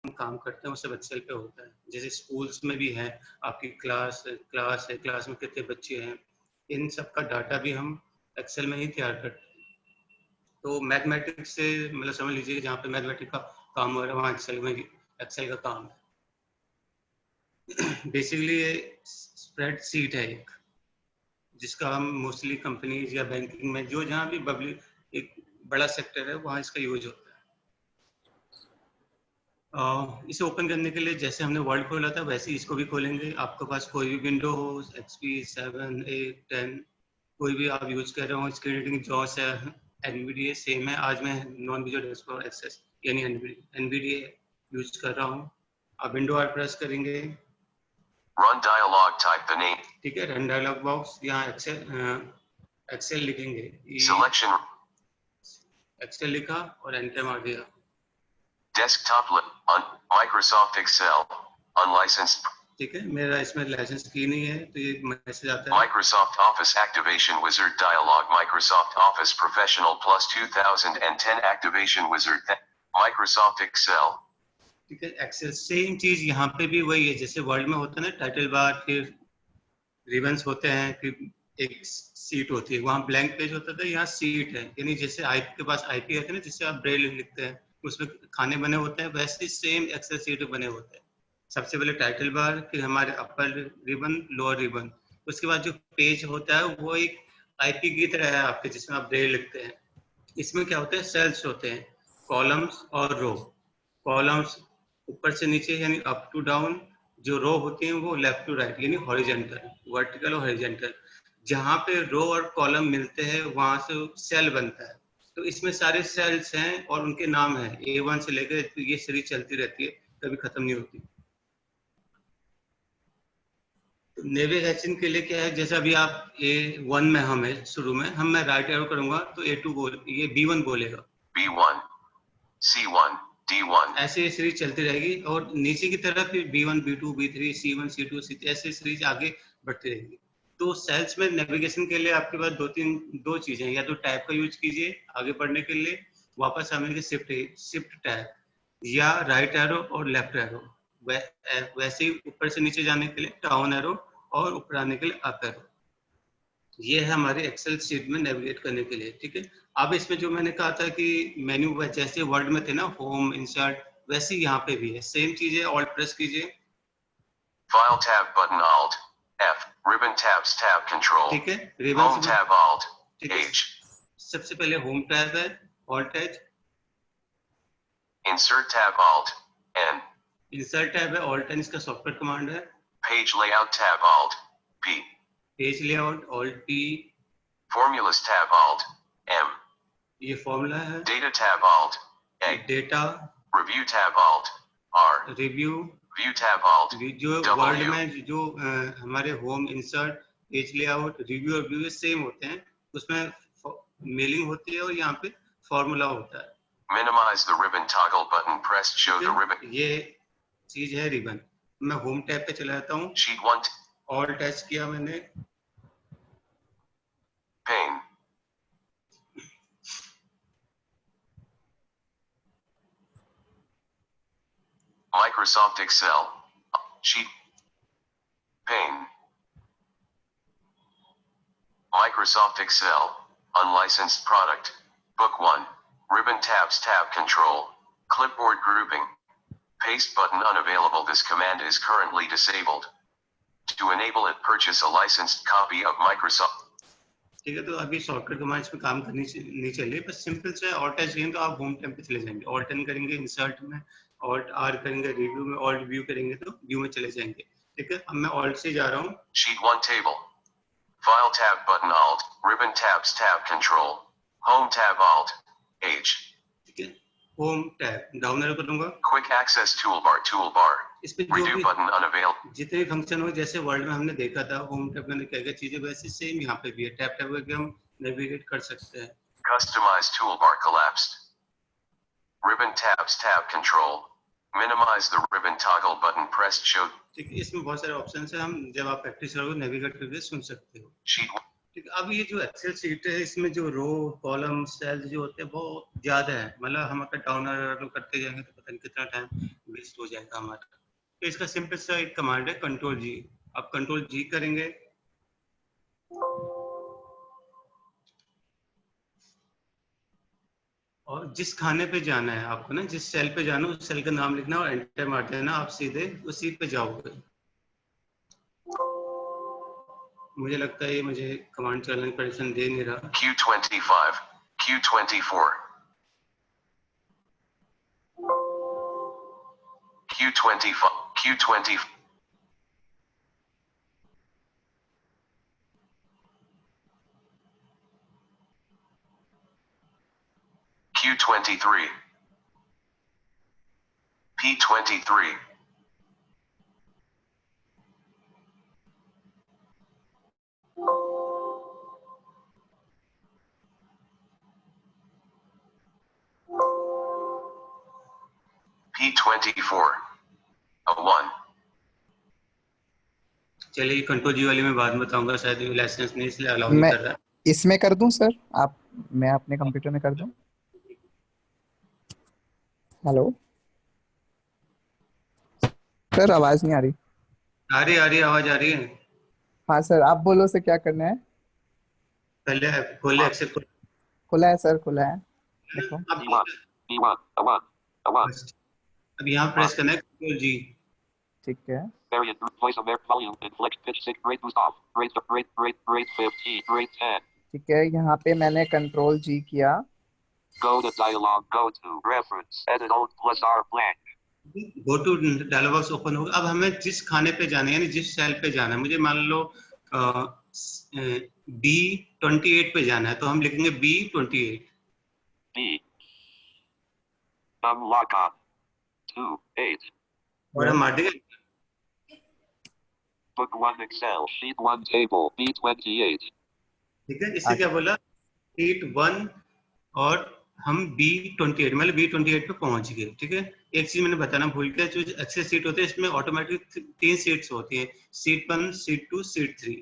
हम काम करते हैं वो सब एक्सेल पे होता है। जैसे स्कूल्स में भी है, आपकी क्लास है, क्लास में कितने बच्चे हैं, इन सब का डाटा भी हम एक्सेल में ही तैयार करते हैं। तो मैथमेटिक्स से मतलब समझ लीजिए जहाँ पे मैथमेटिक्स का काम हो रहा है वहाँ एक्सेल का काम है। बेसिकली ये स्प्रेड शीट है एक, जिसका हम मोस्टली कंपनीज या बैंकिंग में जो जहाँ भी पब्लिक एक बड़ा सेक्टर है वहाँ इसका यूज होता है। इसे ओपन करने के लिए जैसे हमने वर्ड खोला था वैसे ही इसको भी खोलेंगे। आपके पास कोई भी विंडो हो, XP 7, 8, 10 कोई भी आप यूज कर रहे हो, स्क्रीन रीडिंग जॉस है, NVDA सेम है। आज मैं नॉन विजुअल डेस्कटॉप एक्सेस यानी NVDA यूज कर रहा हूँ। आप विंडो आर प्रेस करेंगे, run dialogue, type the name, ठीक है, रन डायलॉग बॉक्स, यहाँ एक्सेल लिखेंगे, सिलेक्शन, एक्सेल लिखा और एंटर मार दिया। डेस्कटॉप माइक्रोसॉफ्ट एक्सेल अनलाइसेंस्ड, ठीक है, मेरा इसमें लाइसेंस की नहीं है तो ये मैसेज आता है Microsoft Office activation wizard dialog, Microsoft Office Professional plus 2010 activation wizard, Microsoft Excel. ठीक है, एक्सेल सेम चीज यहाँ पे भी वही है जैसे वर्ड में होता है ना, टाइटल बार, फिर रिबन्स होते हैं, फिर एक सीट होती है, वहाँ ब्लैंक पेज होता था, यहाँ सीट है, यानी जैसे आपके पास आईपी है ना, जिससे आप ब्रेल लिखते हैं, उसमें खाने बने होते हैं, वैसे सेम एक्सेल सीट बने होते हैं। सबसे पहले टाइटल बार, फिर हमारे अपर रिबन, लोअर रिबन, उसके बाद जो पेज होता है वो एक आईपी की तरह है आपके, जिसमें आप ब्रेल लिखते हैं। इसमें क्या होता है, सेल्स होते हैं, कॉलम्स और रो। कॉलम्स ऊपर से नीचे यानी अप टू डाउन, जो रो होती हैं वो लेफ्ट टू राइट यानी हॉरिजेंटल, वर्टिकल और हॉरिजेंटल। जहाँ पे रो और कॉलम मिलते हैं वहां से सेल बनता है। तो इसमें सारे सेल्स हैं और उनके नाम है, A1 से लेकर, तो ये सीरीज चलती रहती है, कभी खत्म नहीं होती। तो नेविगेशन के लिए क्या है, जैसे अभी आप A1 में हमें शुरू में मैं राइट एरो करूंगा तो A2 बोल, ये B1 बोलेगा, B1, C1, D1, ऐसे ये सीरीज चलती रहेगी और नीचे की तरफ फिर B1, B2, B3, C1, C2, C3 ऐसे सीरीज आगे बढ़ती रहेगी। तो सेल्स में नेविगेशन के लिए आपके पास दो चीजें हैं, या तो टैब का यूज कीजिए आगे बढ़ने के लिए, वापस आने के शिफ्ट टैब, या राइट एरो और लेफ्ट एरो। वैसे ही ऊपर से नीचे जाने के लिए डाउन एरो और ऊपर आने के लिए अप एरो। ये है हमारे एक्सेल शीट में नेविगेट करने के लिए, ठीक है। अब इसमें जो मैंने कहा था कि मेन्यू जैसे वर्ड में थे ना, होम, इंसर्ट, वैसे यहाँ पे भी है, सेम चीज है। ऑल्ट प्रेस कीजिए, File tab button Alt F, ribbon tabs tab Control, ठीक है, ribbon Home tab Alt H, सबसे पहले होम टैब है, alt H, Insert tab Alt N, insert tab है, ऑल्ट एन इसका सॉफ्टवेयर कमांड है, Page layout tab Alt P, page layout alt P, Formulas tab Alt M, ये formula है, Data tab Alt A, data, Review tab Alt R, review, View tab Alt जो word W, में जो हमारे home, insert, page layout, review और view same होते हैं, उसमें मेलिंग होती है और यहाँ पे फॉर्मूला होता है। Minimize the ribbon toggle button pressed show the ribbon, ये चीज है रिबन। मैं होम टैब पे चला जाता हूँ, Sheet 1, ऑल टच किया मैंने, Pane, Microsoft Excel, Sheet, Pane, Microsoft Excel, unlicensed product, Book 1, Ribbon tabs tab Control, Clipboard grouping, Paste button unavailable. This command is currently disabled. To enable it, purchase a licensed copy of Microsoft. ठीक है। तो अभी shortcut commands में काम करनी नहीं चाहिए, बस सिंपल से ऑल्ट टच करेंगे तो आप होम टैब पे चले जाएंगे, ऑल्ट एन करेंगे इंसर्ट में, ऑल्ट आर करेंगे रिव्यू में, ऑल्ट व्यू करेंगे तो व्यू में चले जाएंगे, ठीक है। अब मैं ऑल्ट से जा रहा हूँ, Sheet 1 table, File tab button Alt, Ribbon tabs tab Control, Home tab Alt H, ठीक है, होम टैब डाउन एरो करूंगा, Quick access toolbar, इस पे जो Redo भी button unavailable, जितने फंक्शन हो, जैसे वर्ड में हमने देखा था होम टैब में क्या क्या चीजें, वैसे सेम यहाँ पे भी है, टैब टैब करके हम नेविगेट कर सकते हैं। Customize toolbar collapsed, Ribbon tabs tab Control, Minimize the ribbon toggle button pressed show, ठीक है, इसमें बहुत सारे ऑप्शन है, हम जब आप प्रैक्टिस करोगे नेविगेट करके सुन सकते हो। Sheet ठीक है। अब ये जो एक्सेल शीट है इसमें जो रो कॉलम सेल्स जो होते हैं बहुत ज्यादा है, मतलब हम अगर डाउन एरो करते जाएंगे तो पता नहीं कितना टाइम वेस्ट हो जाएगा हमारा। तो इसका सिंपल सा एक कमांड है कंट्रोल जी। आप कंट्रोल जी करेंगे और जिस खाने पे जाना है आपको ना, जिस सेल पे जाना है उस सेल का नाम लिखना और एंटर मार देना, आप सीधे उसी पे जाओगे। मुझे लगता है ये मुझे कमांड चलाने की परमिशन दे नहीं रहा। Q25, Q24, Q25, Q20, Q23, P23, P24, A1. चलिए कंट्रोल जी वाली मैं बाद में बताऊंगा, शायद ये लाइसेंस नहीं इसलिए अलाउ नहीं मैं कर रहा। इसमें कर दूं सर, आप मैं अपने कंप्यूटर में कर दूं? हेलो सर, आवाज नहीं आ रही। आ रही आवाज आ रही है। हाँ सर, आप बोलो से क्या करना है। पहले खोले एक्सेप्ट खोले। खुला है सर, खुला है, देखो। अब B1, B1, A1, A1. अब यहाँ प्रेस करना है कंट्रोल जी। ठीक है, Variant voice America volume inflect pitch 6 rate boost off rate 15 rate 10. ठीक है, यहाँ पे मैंने कंट्रोल जी किया। Go to dialog, go to reference, edit alt plus R blank. Go to dialog box open होगा। अब हमें जिस खाने पे जाना है यानी जिस सेल पे जाना है, मुझे मान लो B28 पे जाना है तो हम लिखेंगे B28। B. Unlock on 2, 8. और हम मार देंगे Book 1 Excel, sheet 1 table, B28. ठीक है। इससे क्या बोला, शीट 1 और हम B28 मतलब B28 पे पहुंच गए। ठीक है। एक चीज मैंने बताना भूल गया, जो एक्सेल सीट होते हैं इसमें ऑटोमेटिक 3 सीट्स होती हैं, सीट 1, सीट 2, सीट 3।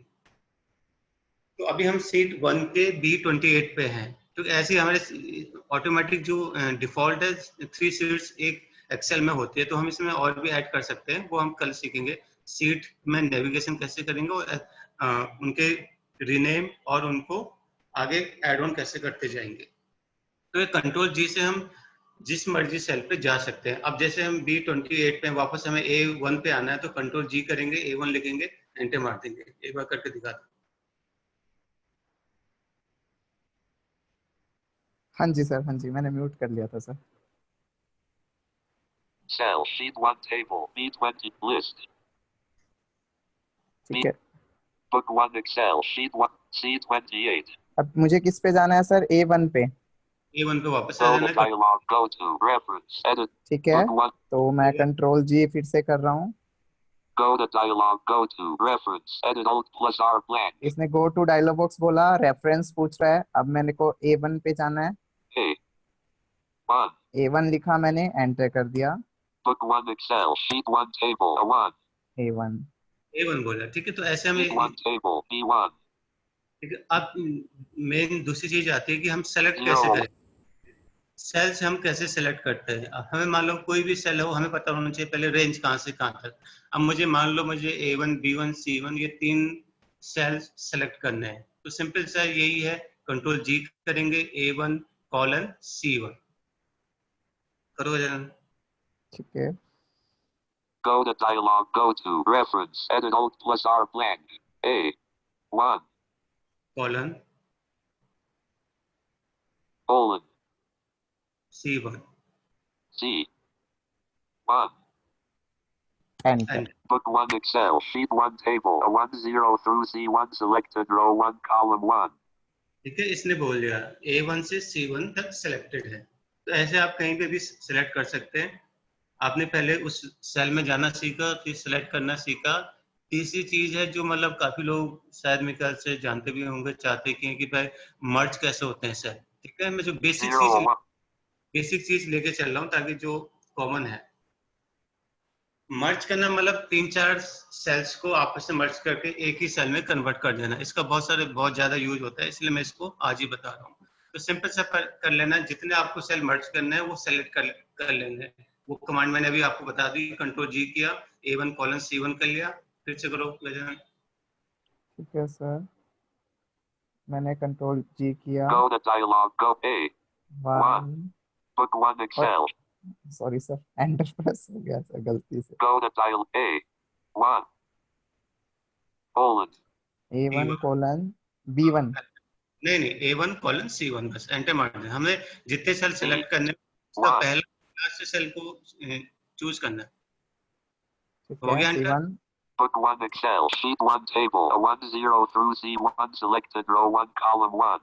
तो अभी हम सीट 1 के B28 पे हैं। तो ऐसे ही हमारे ऑटोमेटिक जो डिफॉल्ट है 3 सीट्स एक एक्सेल में होती है, तो हम इसमें और भी ऐड कर सकते हैं, वो हम कल सीखेंगे। सीट में नेविगेशन कैसे करेंगे और उनके रीनेम और उनको आगे एड ऑन कैसे करते जाएंगे। तो ये कंट्रोल जी से हम जिस मर्जी सेल पे जा सकते हैं। अब जैसे हम B28 पे वापस हमें A1 पे आना है तो कंट्रोल जी करेंगे, A1 लिखेंगे, एंटर मार देंगे। एक बार करके दिखा दो। हाँ जी सर, हाँ जी, मैंने म्यूट कर लिया था sir. Cell, sheet 1 table, B20 list. ठीक है, Book 1 Excel, sheet 1, C28. अब मुझे किस पे जाना है सर? A1 पे। A1 पे वापस आ Go जाना to है। dialog, go to reference, edit. ठीक है, Book 1. तो मैं कंट्रोल जी फिर से कर रहा हूँ। Go to dialog, go to reference, edit alt plus R blank. इसने गो टू डायलॉग बॉक्स बोला, रेफरेंस पूछ रहा है। अब मैंने को A1 पे जाना है। A1. A1 लिखा मैंने, एंटर कर दिया। Book 1 Excel, sheet 1 table, A1. A1। A1 बोला। ठीक है। तो ऐसे हमें Sheet 1 table, B1. ठीक है। अब मेन दूसरी चीज आती है कि हम सेलेक्ट 0, कैसे करें। सेल से हम कैसे सेलेक्ट करते हैं। अब हमें मान लो कोई भी सेल हो, हमें पता होना चाहिए पहले रेंज कहाँ से कहाँ तक। अब मुझे मान लो मुझे A1, B1, C1 ये 3 सेल सेलेक्ट करने हैं, तो सिंपल सा यही है, कंट्रोल जी करेंगे, A1 कॉलन C1 करो जरा। ठीक है, Go to dialog, go to reference, edit alt plus R blank. A1, colon colon, C1 C1. Enter. And Book 1 Excel, sheet 1 table, A1 0 through C1 selected row 1 column 1. ठीक है। इसने बोल दिया A1 से C1 तक सिलेक्टेड है। तो ऐसे आप कहीं पे भी सिलेक्ट कर सकते हैं। आपने पहले उस सेल में जाना सीखा, फिर सिलेक्ट करना सीखा। तीसरी चीज है जो मतलब काफी लोग शायद मेरे ख्याल से जानते भी होंगे, चाहते कि भाई मर्ज कैसे होते हैं सेल। ठीक है। मैं जो 0, 1. बेसिक चीज लेके चल रहा हूँ ताकि जो कॉमन है। मर्ज करना मतलब 3-4 सेल्स को आपस में मर्ज करके एक ही सेल में कन्वर्ट कर देना। इसका बहुत ज्यादा यूज होता है, इसलिए मैं इसको आज ही बता रहा हूँ। तो सिंपल सा कर लेना, जितने आपको सेल मर्ज करना है वो सेलेक्ट कर लेना है। वो कमांड मैंने अभी आपको बता दी, कंट्रोल जी किया, A1:C1 कर लिया, फिर से करो। ठीक है सर, मैंने कंट्रोल जी किया। Go to dialog. Go A. 1 Book 1 और Excel. Sorry sir, enter press हो गया सर गलती से। Go to dial A1. Colon. A1 colon B1। नहीं नहीं, A1:C1 बस एंटर मार देना। हमें जितने सेल सेलेक्ट करने हैं, उसका 1. पहला लास्ट सेल को चूज करना है। ठीक हो है, गया enter? C1। Book 1 Excel. Sheet 1 table. A10 through C1 selected row 1 column 1.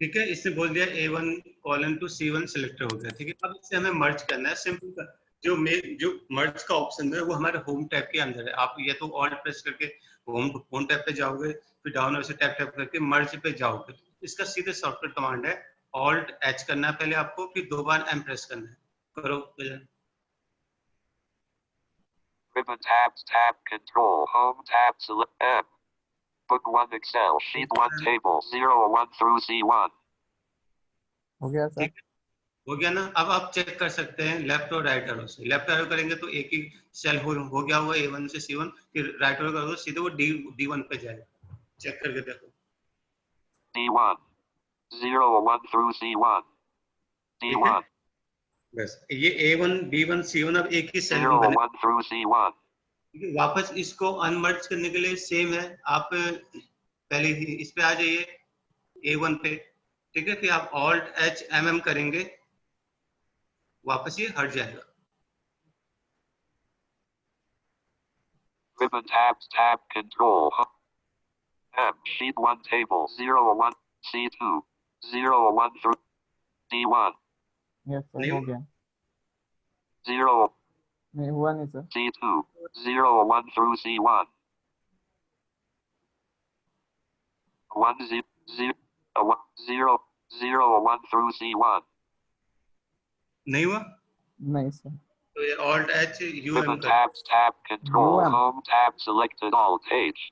ठीक है, इसने बोल दिया A1:C1 सिलेक्ट हो गया। ठीक है, अब इससे हमें मर्ज करना है। सिंपल का जो मर्ज का ऑप्शन है वो हमारे होम टैब के अंदर है। आप ये तो ऑल्ट प्रेस करके होम टैब पे जाओगे, फिर डाउन से टैप करके मर्ज पे जाओगे। इसका सीधे शॉर्टकट कमांड है, ऑल्ट एच करना है पहले आपको, फिर 2 बार एम प्रेस करना है। करो। Ribbon tabs tab control home tab select M. Book 1 Excel. Sheet 1 table 01 through C1. हो गया सर। ठीक है, हो गया ना? अब आप चेक कर सकते हैं लेफ्ट और राइट एरो से। लेफ्ट एरो करेंगे तो एक ही सेल हो गया हुआ A1 से C1, फिर राइट एरो करोगे सीधे वो D1 पे जाएगा। चेक करके देखो। D1. 01 through C1. ठीक है, D1. बस ये A1 B1 C1 अब एक ही सेल में बने। 01 through C1. वापस इसको अनमर्ज करने के लिए सेम है, आप पहले ही इस पे आ जाइए A1 पे। ठीक है, फिर आप ऑल्ट एच एम एम करेंगे, वापस ये हट जाएगा। Ribbon tabs tab control M. Sheet 1 table 01 C2. 01 through D1. Yes sir, नहीं हो गया। 0 नहीं हुआ नहीं sir. C2. 01 through C1. 1 0 0 0 1 through C1. नहीं हुआ नहीं सर। तो ये alt H U M Ribbon कर। tabs tab control UM। home tab selected alt H.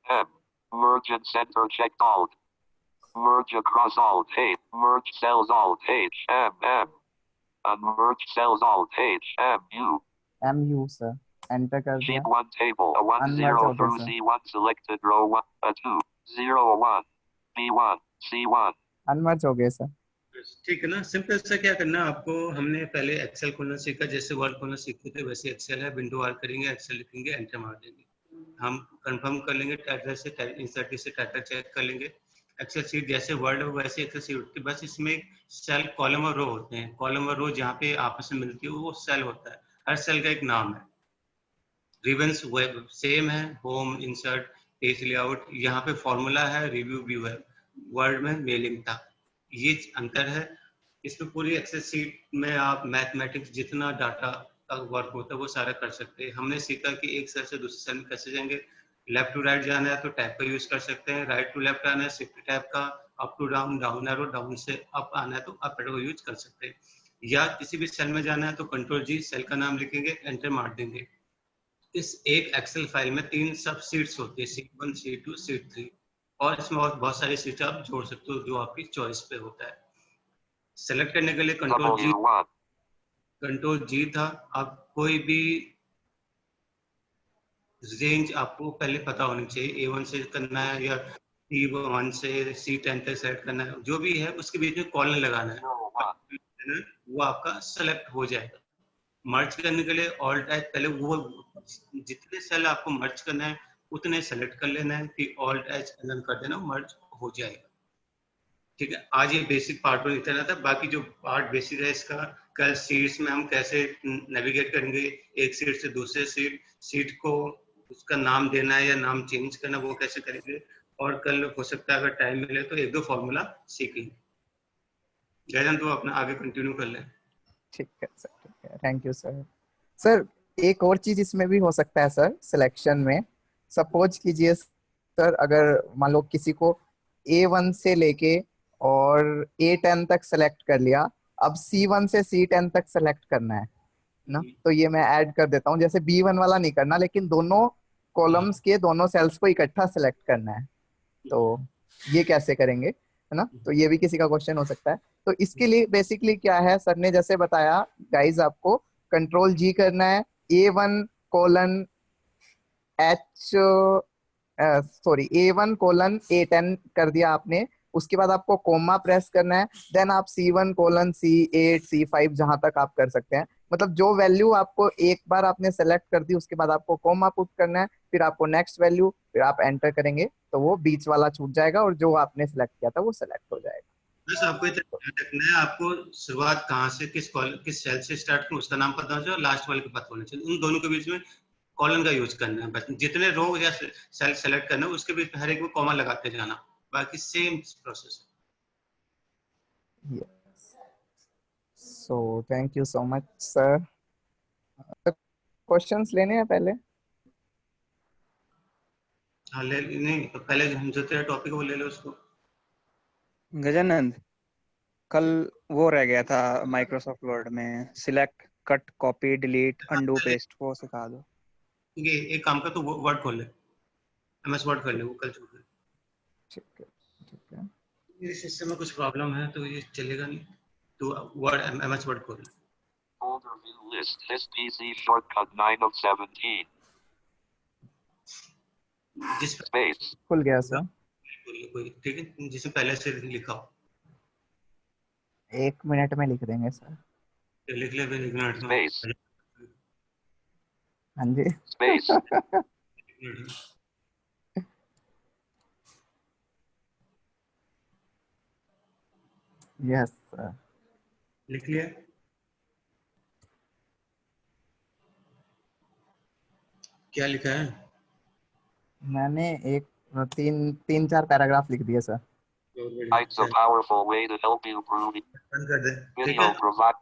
M. Merge and center checked alt. Merge across alt H. Merge cells alt H M M. Unmerge cells alt H M U. MU sir, enter कर दिया। Sheet 1 table a 1 unmerge 0 हो गया through sir. C1 selected row 1 a 2 0 1 B1 C1. Unmerge हो गया sir. ठीक है ना? Simple सा क्या करना आपको, हमने पहले एक्सेल खोलना सीखा, जैसे वर्ड खोलना सीखे थे वैसे एक्सेल है। विंडो आर करेंगे, एक्सेल लिखेंगे, एंटर मार देंगे। हम कंफर्म कर लेंगे टाइटल से, इंसर्ट से टाइटल चेक कर लेंगे। एक्सेल सीट जैसे वर्ड है वैसे एक्सेल सीट होती है, बस इसमें सेल कॉलम और रो होते हैं। कॉलम और रो जहाँ पे आपस में मिलती है वो सेल होता है, हर सेल का एक नाम है। रिबन्स वेब सेम है, होम, इंसर्ट, पेज लेआउट, यहाँ पे फॉर्मूला है, रिव्यू व्यू है। वर्ड में मेलिंग था, ये अंतर है। इसमें पूरी एक्सेल सीट में आप मैथमेटिक्स जितना डाटा का वर्क होता है वो सारा कर सकते हैं। हमने सीखा कि एक सेल से दूसरे सेल में कैसे जाएंगे। लेफ्ट टू राइट जाना है तो टैब का यूज कर सकते हैं, राइट टू लेफ्ट आना है शिफ्ट टैब का, up to down, down arrow, down से अप आना है तो अप एरो यूज कर सकते हैं। या किसी भी सेल में जाना है तो कंट्रोल जी, सेल का नाम लिखेंगे, एंटर मार देंगे। इस एक एक्सेल फाइल में 3 सब सीट्स होती है, सीट 1, सीट 2, सीट 3, और इसमें और बहुत सारी सीट आप जोड़ सकते हो जो आपकी चॉइस पे होता है। सेलेक्ट करने के लिए W1. कंट्रोल जी था। अब कोई भी रेंज आपको पहले पता होनी चाहिए, A1 से करना है या C1 से C10 तक सेलेक्ट करना है, जो भी है उसके बीच में कॉलन लगाना है, 01. वो आपका सेलेक्ट हो जाएगा। मर्ज करने के लिए ऑल्ट एच, पहले वो जितने सेल आपको मर्ज करना है उतने सेलेक्ट कर लेना है, फिर ऑल्ट एच एन कर देना, मर्ज हो जाएगा। ठीक है, आज ये बेसिक पार्ट में इतना था। बाकी जो पार्ट बेसिक है इसका, कल सीट्स में हम कैसे नेविगेट करेंगे एक सीट से दूसरे सीट को उसका नाम देना है या नाम चेंज करना, वो कैसे करेंगे। और कल हो सकता है अगर टाइम मिले तो 1-2 फॉर्मूला सीखेंगे। जयंत तो अपना आगे कंटिन्यू कर लें। ठीक है सर, ठीक है, थैंक यू सर। सर एक और चीज इसमें भी हो सकता है सर, सिलेक्शन में। सपोज कीजिए सर, अगर मान लो किसी को A1 से लेके और A10 तक सेलेक्ट कर लिया, अब C1 से C10 तक सेलेक्ट करना है, ना, तो ये मैं ऐड कर देता हूँ। जैसे B1 वाला नहीं करना, लेकिन दोनों कॉलम्स के दोनों सेल्स को इकट्ठा सेलेक्ट करना है। तो ये कैसे करेंगे, है ना? तो ये भी किसी का क्वेश्चन हो सकता है। तो इसके लिए बेसिकली क्या है, सर ने जैसे बताया गाइज, आपको Ctrl+G करना है, A1:A10 कर दिया आपने। उसके बाद आपको कोमा प्रेस करना है, देन आप C1:C8 C5 जहां तक आप कर सकते हैं। मतलब जो वैल्यू आपको एक बार आपने सेलेक्ट कर दी, उसके बाद आपको कोमा पुट करना है, फिर आपको नेक्स्ट वैल्यू, फिर आप एंटर करेंगे तो वो बीच वाला छूट जाएगा और जो आपने सेलेक्ट किया था वो सेलेक्ट हो जाएगा। बस आपको इतना ध्यान रखना है, आपको शुरुआत कहाँ से किस किस सेल से स्टार्ट करूं उसका नाम पता होना चाहिए और लास्ट वाले का पता होना चाहिए। उन दोनों के बीच में कॉलन का यूज करना है। बस जितने रो या सेल सेलेक्ट करना है उसके बीच में हर एक में कॉमा लगाते जाना, बाकी same process. So thank you so much sir. Questions लेने हैं पहले? हाँ ले नहीं, तो पहले हम जो तेरा टॉपिक है वो ले लो उसको। गजानंद, कल वो रह गया था माइक्रोसॉफ्ट वर्ड में, select, cut, copy, delete, undo, paste, वो सिखा दो। ठीक है, एक काम कर, तो वर्ड खोल ले, MS वर्ड कर ले, वो कल छूट गया। ठीक है, ठीक है। मेरे सिस्टम में कुछ प्रॉब्लम है तो ये चलेगा नहीं, तो वर्ड MS वर्ड खोल ले। Folder view list. This PC shortcut 9 of 17. जिस Space. खुल गया सर। खोल ले कोई, ठीक है, जिसमें पहले से लिखा हो। 1 मिनट में लिख देंगे सर। लिख ले फिर 1 मिनट में। Space. हाँ जी। Space. Yes sir. लिख लिया? क्या लिखा है? मैंने एक तीन चार पैराग्राफ लिख दिए sir. It's a powerful way to help you prove it. बंद कर दे, ठीक Video है। provide.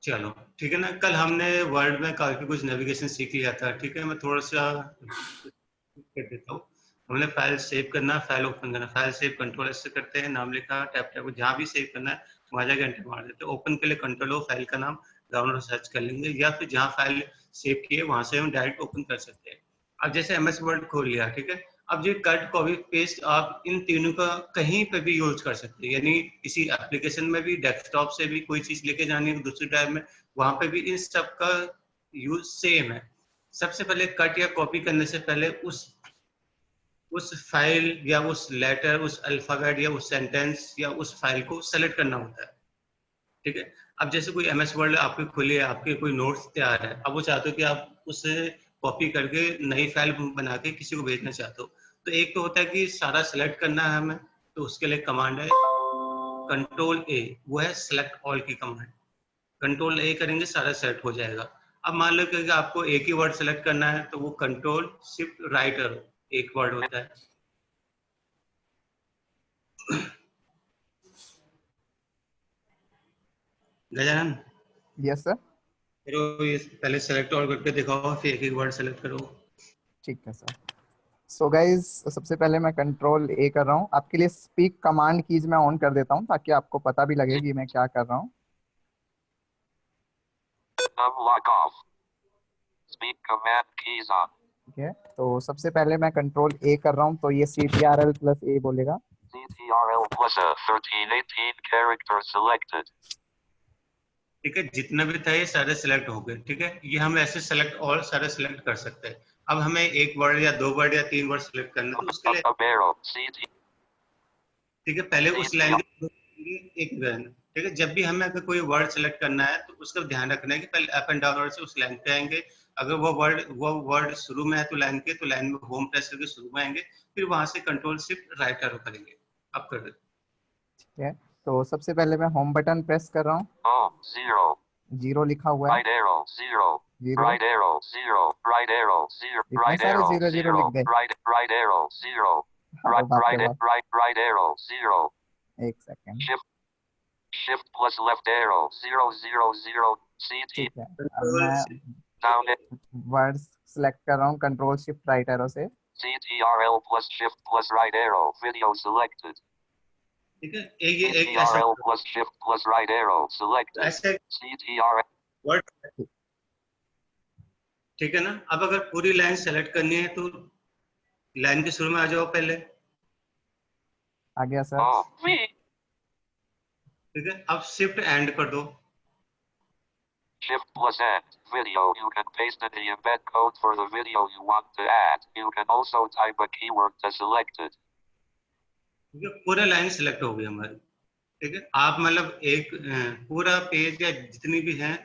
चलो ठीक है ना, कल हमने वर्ड में काफी कुछ नेविगेशन सीख लिया था, ठीक है। मैं थोड़ा सा कर देता हूँ। हमने फाइल सेव करना, फाइल ओपन करना, फाइल सेव कंट्रोल ऐसे करते हैं, नाम लिखा, टैप टैप, जहाँ भी सेव करना है वहाँ जाके एंटर मार देते हैं। ओपन के लिए कंट्रोल हो, फाइल का नाम डाउनलोड सर्च कर लेंगे, या फिर जहाँ फाइल सेव किए वहां से हम डायरेक्ट ओपन कर सकते हैं। अब जैसे MS वर्ड खोल लिया, ठीक है। अब जो कट, कॉपी, पेस्ट, आप इन तीनों का कहीं पे भी यूज कर सकते हैं, यानी किसी एप्लीकेशन में भी, डेस्कटॉप से भी कोई चीज लेके जानी है दूसरी टाइप में, वहां पे भी इन सब का यूज सेम है। सबसे पहले कट या कॉपी करने से पहले उस फाइल या उस लेटर, उस अल्फाबेट या उस सेंटेंस या उस फाइल को सेलेक्ट करना होता है, ठीक है। अब जैसे कोई MS वर्ड आपके खुली है, आपके कोई नोट्स तैयार है, अब वो चाहते हो कि आप उसे कॉपी करके नई फाइल बना के किसी को भेजना चाहते हो, तो एक तो होता है कि सारा सेलेक्ट करना है हमें, तो उसके लिए कमांड है Ctrl+A, वो है सेलेक्ट ऑल की कमांड। Ctrl+A करेंगे, सारा सेलेक्ट हो जाएगा। अब मान लो कि आपको एक ही वर्ड सेलेक्ट करना है, तो वो Ctrl+Shift+Right एक वर्ड होता है। Gajanan, yes sir. करो ये, पहले सेलेक्ट ऑल करके दिखाओ, फिर एक एक वर्ड सेलेक्ट करो। ठीक है सर। सो गाइज, सबसे पहले मैं Ctrl+A कर रहा हूँ। आपके लिए स्पीक कमांड कीज मैं ऑन कर देता हूँ ताकि आपको पता भी लगे कि मैं क्या कर रहा हूँ। Unlock off. Speak command keys on. ठीक है, तो सबसे पहले मैं Ctrl+A कर रहा हूँ, तो ये CTRL+A बोलेगा। CTRL plus a 1318 character selected. ठीक है, जितना भी था ये सारे सिलेक्ट हो गए, ठीक है। ये हम ऐसे सेलेक्ट ऑल सारे सिलेक्ट कर सकते हैं। अब हमें एक वर्ड या 2 वर्ड या 3 वर्ड सिलेक्ट करना है, तो उसके लिए Up arrow. CT. ठीक है, पहले उस लाइन के एक लाइन, ठीक है। जब भी हमें अगर कोई वर्ड सेलेक्ट करना है तो उसका ध्यान रखना है कि पहले अप एंड डाउन से उस लाइन पे आएंगे। अगर वो वर्ड शुरू में है तो लाइन के, तो लाइन में होम प्रेस करके शुरू में आएंगे, फिर वहां से Ctrl+Shift+Right एरो करेंगे। अब कर दे। ठीक है, तो सबसे पहले मैं होम बटन प्रेस कर रहा हूँ। Home. 0. 0 लिखा हुआ है। Right arrow. 0. 0, Right arrow. 0. Right arrow. 0. इतने Right सारे arrow. 0 0 लिख 0. गए। Right arrow. 0. ओ बाप रे बाप। Right arrow. 0. एक second. Shift plus left arrow. 0 0 0. CT. ठीक है, अब मैं Down. वर्ड्स सेलेक्ट कर रहा हूँ Ctrl+Shift+Right एरो से। CTRL plus shift plus right arrow. Video selected. ठीक है, ये एक ऐसा CTRL plus shift plus right arrow. Selected. ऐसे CTRL. वर्ड, ठीक है ना। अब अगर पूरी लाइन सेलेक्ट करनी है तो लाइन के शुरू में आ जाओ पहले, आ गया सर। ठीक है। अब शिफ्ट एंड कर दो। Shift plus end. Video. You can paste in the embed code for the video you want to add. You can also type a keyword to select it. ठीक है, पूरा लाइन सेलेक्ट हो गई हमारी। ठीक है, आप मतलब एक पूरा पेज या जितनी भी हैं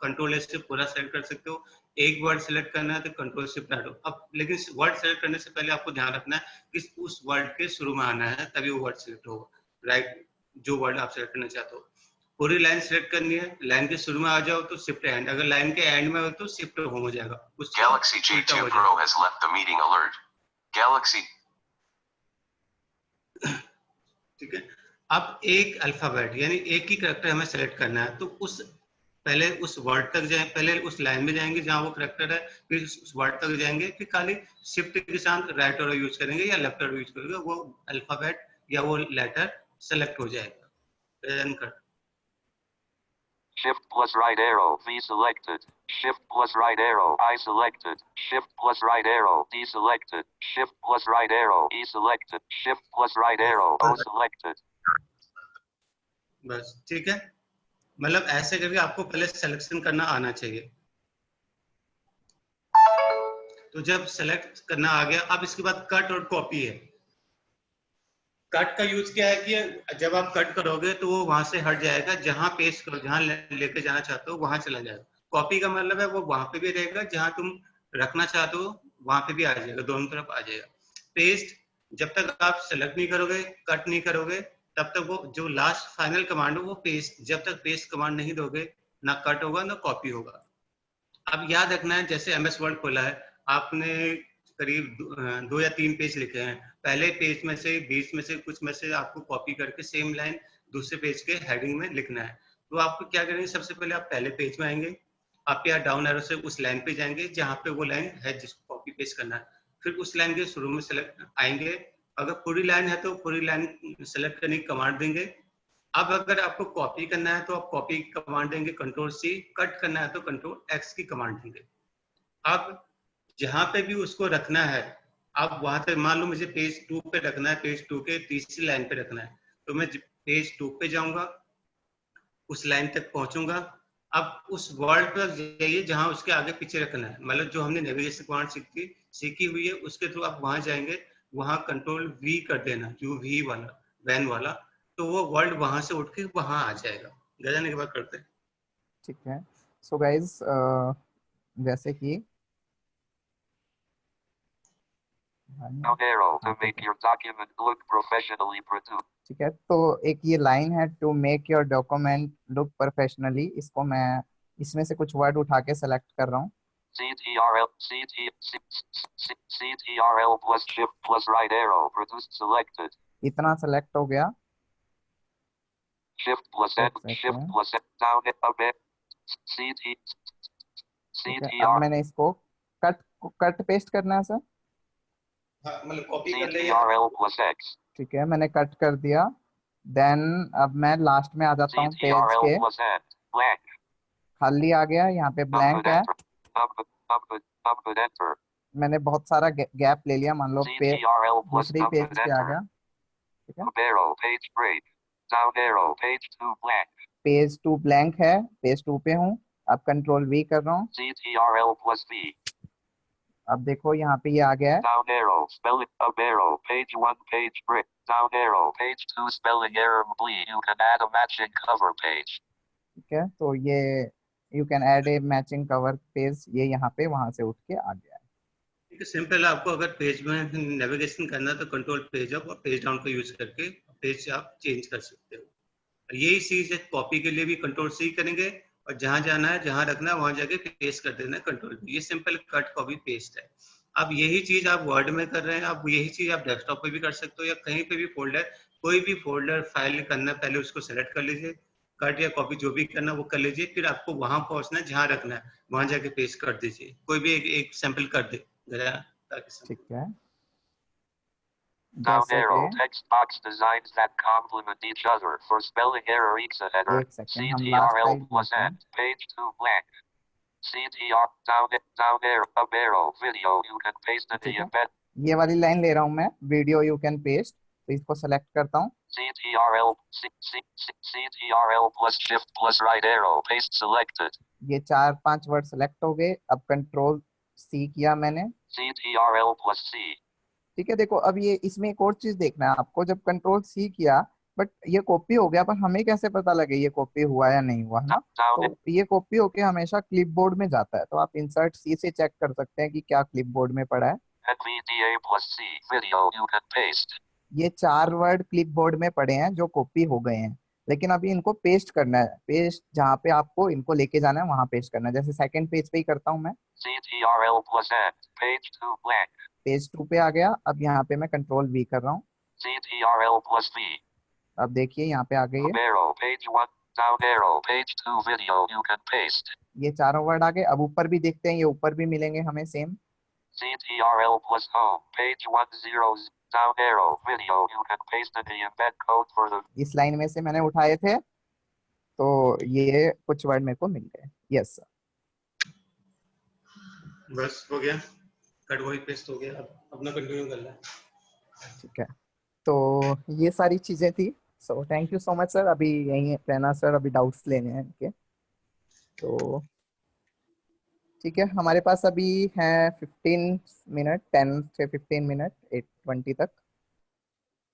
कंट्रोल एस से पूरा सेलेक्ट कर सकते हो। एक वर्ड सेलेक्ट करना है तो कंट्रोल शिफ्ट ऐड हो। अब लेकिन वर्ड सेलेक्ट करने से पहले आपको ध्यान रखना है कि उस वर्ड के शुरू में आना है, तभी वो वर्ड सेलेक्ट होगा। राइट, जो वर्ड आप सेलेक्ट करना चाहते हो। पूरी लाइन सेलेक्ट करनी है, लाइन के शुरू में आ जाओ तो शिफ्ट एंड, अगर लाइन के एंड में हो तो शिफ्ट होम हो जाएगा। Galaxy J2 Pro has left the meeting alert. Galaxy. ठीक है, अब एक अल्फाबेट यानी एक ही करैक्टर हमें सेलेक्ट करना है, तो उस पहले उस वर्ड तक जाए, पहले उस लाइन में जाएंगे जहां वो करैक्टर है, फिर उस वर्ड तक जाएंगे, फिर खाली शिफ्ट के साथ राइट एरो यूज करेंगे या लेफ्ट एरो यूज करेंगे, वो अल्फाबेट या वो लेटर सेलेक्ट हो जाएगा। रन कर। Shift plus right arrow V selected. Shift plus right arrow I selected. Shift plus right arrow D selected. Shift plus right arrow E selected. Shift plus right arrow O selected. बस ठीक है, मतलब ऐसे करके आपको पहले selection करना आना चाहिए। तो जब सेलेक्ट करना आ गया, अब इसके बाद कट और कॉपी है। कट का यूज क्या है कि जब आप कट करोगे तो वो वहां से हट जाएगा, जहां पेस्ट करो, जहां लेके जाना चाहते हो वहां चला जाएगा। कॉपी का मतलब है वो वहां पे भी रहेगा, जहां तुम रखना चाहते हो वहां पे भी आ जाएगा, दोनों तरफ आ जाएगा। पेस्ट जब तक आप सेलेक्ट नहीं करोगे, कट नहीं करोगे, तब तक वो जो लास्ट फाइनल कमांड है वो पेस्ट, जब तक पेस्ट कमांड नहीं दोगे ना कट होगा ना कॉपी होगा। अब याद रखना है, जैसे एमएस वर्ड खोला है आपने, करीब 2 या 3 पेज लिखे हैं, पहले पेज में से, बीच में से, कुछ में से आपको कॉपी करके सेम लाइन दूसरे पेज के हेडिंग में लिखना है। तो आपको क्या करेंगे, सबसे पहले आप पहले पेज में आएंगे, आप यहाँ डाउन एरो से उस लाइन पे जाएंगे जहाँ पे वो लाइन है जिसको कॉपी पेस्ट करना है, फिर उस लाइन के शुरू में सेलेक्ट आएंगे। अगर पूरी लाइन है तो पूरी लाइन सेलेक्ट करने की कमांड देंगे। अब अगर आपको कॉपी करना है तो आप कॉपी कमांड देंगे कंट्रोल सी, कट करना है तो कंट्रोल एक्स की कमांड देंगे। अब जहां पे भी उसको रखना है, अब वहां तक मान लो मुझे पेज 2 पे रखना है, पेज 2 के तीसरी लाइन पे रखना है, तो मैं पेज 2 पे जाऊंगा, उस लाइन तक पहुंचूंगा। अब उस वर्ड पर जाइए जहां उसके आगे पीछे रखना है, मतलब जो हमने नेविगेशन कमांड सीखी हुई है उसके थ्रू आप वहां जाएंगे, वहां कंट्रोल वी कर देना, यू वी वाला, वैन वाला, तो वो वर्ड वहां से उठ के वहां आ जाएगा। गजाने के बाद करते हैं। ठीक है, सो गाइज जैसे कि Down arrow to make your document look professionally produced. ठीक है, तो एक ये लाइन है, to make your document look professionally, इसको मैं इसमें से कुछ वर्ड उठा के सेलेक्ट कर रहा हूँ। CTRL plus shift plus right arrow produced selected. इतना सेलेक्ट हो गया। Shift plus N, shift plus N, down a bit. अब मैंने इसको कट पेस्ट करना है सर। हाँ, मतलब कॉपी कर ले। CTRL plus X. ठीक है, मैंने कट कर दिया। देन अब मैं लास्ट में आ जाता हूँ पेज के, खाली आ गया, यहाँ पे ब्लैंक है। मैंने बहुत सारा गैप ले लिया, मान लो दूसरी पेज पे आ गया। ठीक है, पेज 2 ब्लैंक है, पेज 2 पे हूँ, अब कंट्रोल वी कर रहा हूँ। अब देखो यहाँ पे ये आ गया है। Down arrow, spelling up arrow, page 1, page break. Down arrow, page 2, spelling error bleed. You can add a matching cover page. ठीक है, तो ये you can add a matching cover page, ये यहाँ पे वहां से उठ के आ गया है। ठीक है, सिंपल। आपको अगर पेज में नेविगेशन करना है तो कंट्रोल पेज अप और पेज डाउन का यूज करके पेज आप चेंज कर सकते हो। यही चीज है, कॉपी के लिए भी कंट्रोल सी करेंगे और जहां जाना है, जहां रखना है वहां जाके पेस्ट कर देना है कंट्रोल भी। ये सिंपल कट कॉपी पेस्ट है। अब यही चीज आप वर्ड में कर रहे हैं, अब यही चीज आप डेस्कटॉप पे भी कर सकते हो या कहीं पे भी फोल्डर, कोई भी फोल्डर फाइल करना, पहले उसको सेलेक्ट कर लीजिए, कट या कॉपी जो भी करना वो कर लीजिए, फिर आपको वहां पहुंचना है जहां रखना है, वहां जाके पेस्ट कर दीजिए। कोई भी एक सैंपल कर दे ताकि। ठीक है, Down जैसे arrow. कि Text box designs that complement each other. For spelling error, exa header. एक सेकेंड हम लास्ट CTRL लाइन plus देखते हैं। N. Page 2 blank. CTR down arrow. Up arrow. Video. You can paste in the ठीक है, embed. ये वाली line ले रहा हूँ मैं, वीडियो यू कैन पेस्ट, तो इसको सेलेक्ट करता हूँ। CTRL plus shift plus right arrow. Paste selected. ये 4-5 वर्ड सेलेक्ट हो गए। अब कंट्रोल सी किया मैंने। CTRL plus C. ठीक है, देखो अब ये इसमें एक और चीज देखना है आपको, जब कंट्रोल सी किया बट ये कॉपी हो गया, पर हमें कैसे पता लगे ये कॉपी हुआ या नहीं हुआ, है ना? Down तो ये कॉपी होके हमेशा क्लिपबोर्ड में जाता है, तो आप इंसर्ट सी से चेक कर सकते हैं कि क्या क्लिपबोर्ड में पड़ा है। NVDA plus C. Video. You can paste. ये 4 वर्ड क्लिपबोर्ड में पड़े हैं जो कॉपी हो गए हैं, लेकिन अभी इनको पेस्ट करना है। पेस्ट जहाँ पे आपको इनको लेके जाना है वहां पेस्ट करना है। जैसे सेकंड पेज पे ही करता हूँ मैं। CTRL plus N. Page 2 blank. Page 2 पे आ गया। अब यहाँ पे मैं कंट्रोल वी कर रहा हूँ। CTRL plus V. अब देखिए यहाँ पे आ गई है। Up arrow. Page 1. Down arrow. Page 2 video. You can paste. ये चारों वर्ड आ गए। अब ऊपर भी देखते हैं, ये ऊपर भी मिलेंगे हमें same. CTRL plus home. Page 10. Down arrow. Video. You can paste in the embed code for the. इस लाइन में से मैंने उठाए थे, तो ये कुछ वर्ड मेरे को मिल गए। Yes sir. बस हो गया, कट वही पेस्ट हो गया। अब अपना कंटिन्यू करना है। ठीक है, तो ये सारी चीजें थी। सो thank you so much sir. अभी यहीं रहना सर, अभी डाउट्स लेने हैं इनके। तो ठीक है, हमारे पास अभी है 15 मिनट, 10 से 15 मिनट 8:20 तक।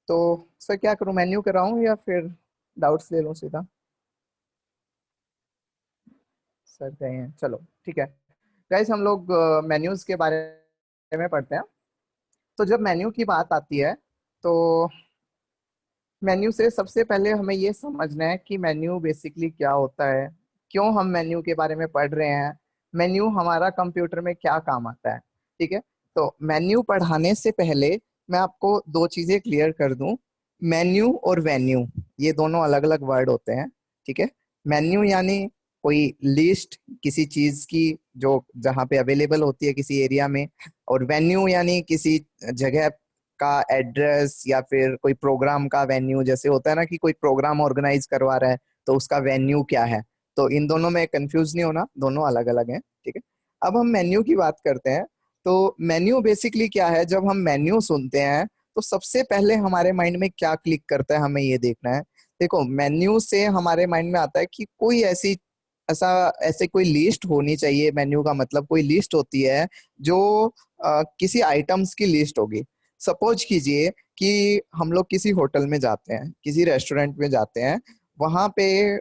तो सर क्या करूं, मेन्यू कराऊं या फिर डाउट्स ले लूं सीधा? सर गए हैं, चलो ठीक है। गाइस हम लोग मेन्यूज के बारे में पढ़ते हैं। तो जब मेन्यू की बात आती है, तो मेन्यू से सबसे पहले हमें ये समझना है कि मेन्यू बेसिकली क्या होता है, क्यों हम मेन्यू के बारे में पढ़ रहे हैं, मेन्यू हमारा कंप्यूटर में क्या काम आता है। ठीक है, तो मेन्यू पढ़ाने से पहले मैं आपको दो चीजें क्लियर कर दूं। मेन्यू और वेन्यू ये दोनों अलग अलग वर्ड होते हैं। ठीक है, मेन्यू यानी कोई लिस्ट किसी चीज की जो जहाँ पे अवेलेबल होती है किसी एरिया में, और वेन्यू यानी किसी जगह का एड्रेस या फिर कोई प्रोग्राम का वेन्यू। जैसे होता है ना कि कोई प्रोग्राम ऑर्गेनाइज करवा रहा है तो उसका वेन्यू क्या है। तो इन दोनों में कंफ्यूज नहीं होना, दोनों अलग अलग हैं। ठीक है, अब हम मेन्यू की बात करते हैं। तो मेन्यू बेसिकली क्या है, जब हम मेन्यू सुनते हैं तो सबसे पहले हमारे माइंड में क्या क्लिक करता है हमें ये देखना है। देखो, मेन्यू से हमारे माइंड में आता है कि कोई ऐसे कोई लिस्ट होनी चाहिए। मेन्यू का मतलब कोई लिस्ट होती है जो किसी आइटम्स की लिस्ट होगी। सपोज कीजिए कि हम लोग किसी होटल में जाते हैं, किसी रेस्टोरेंट में जाते हैं, वहां पे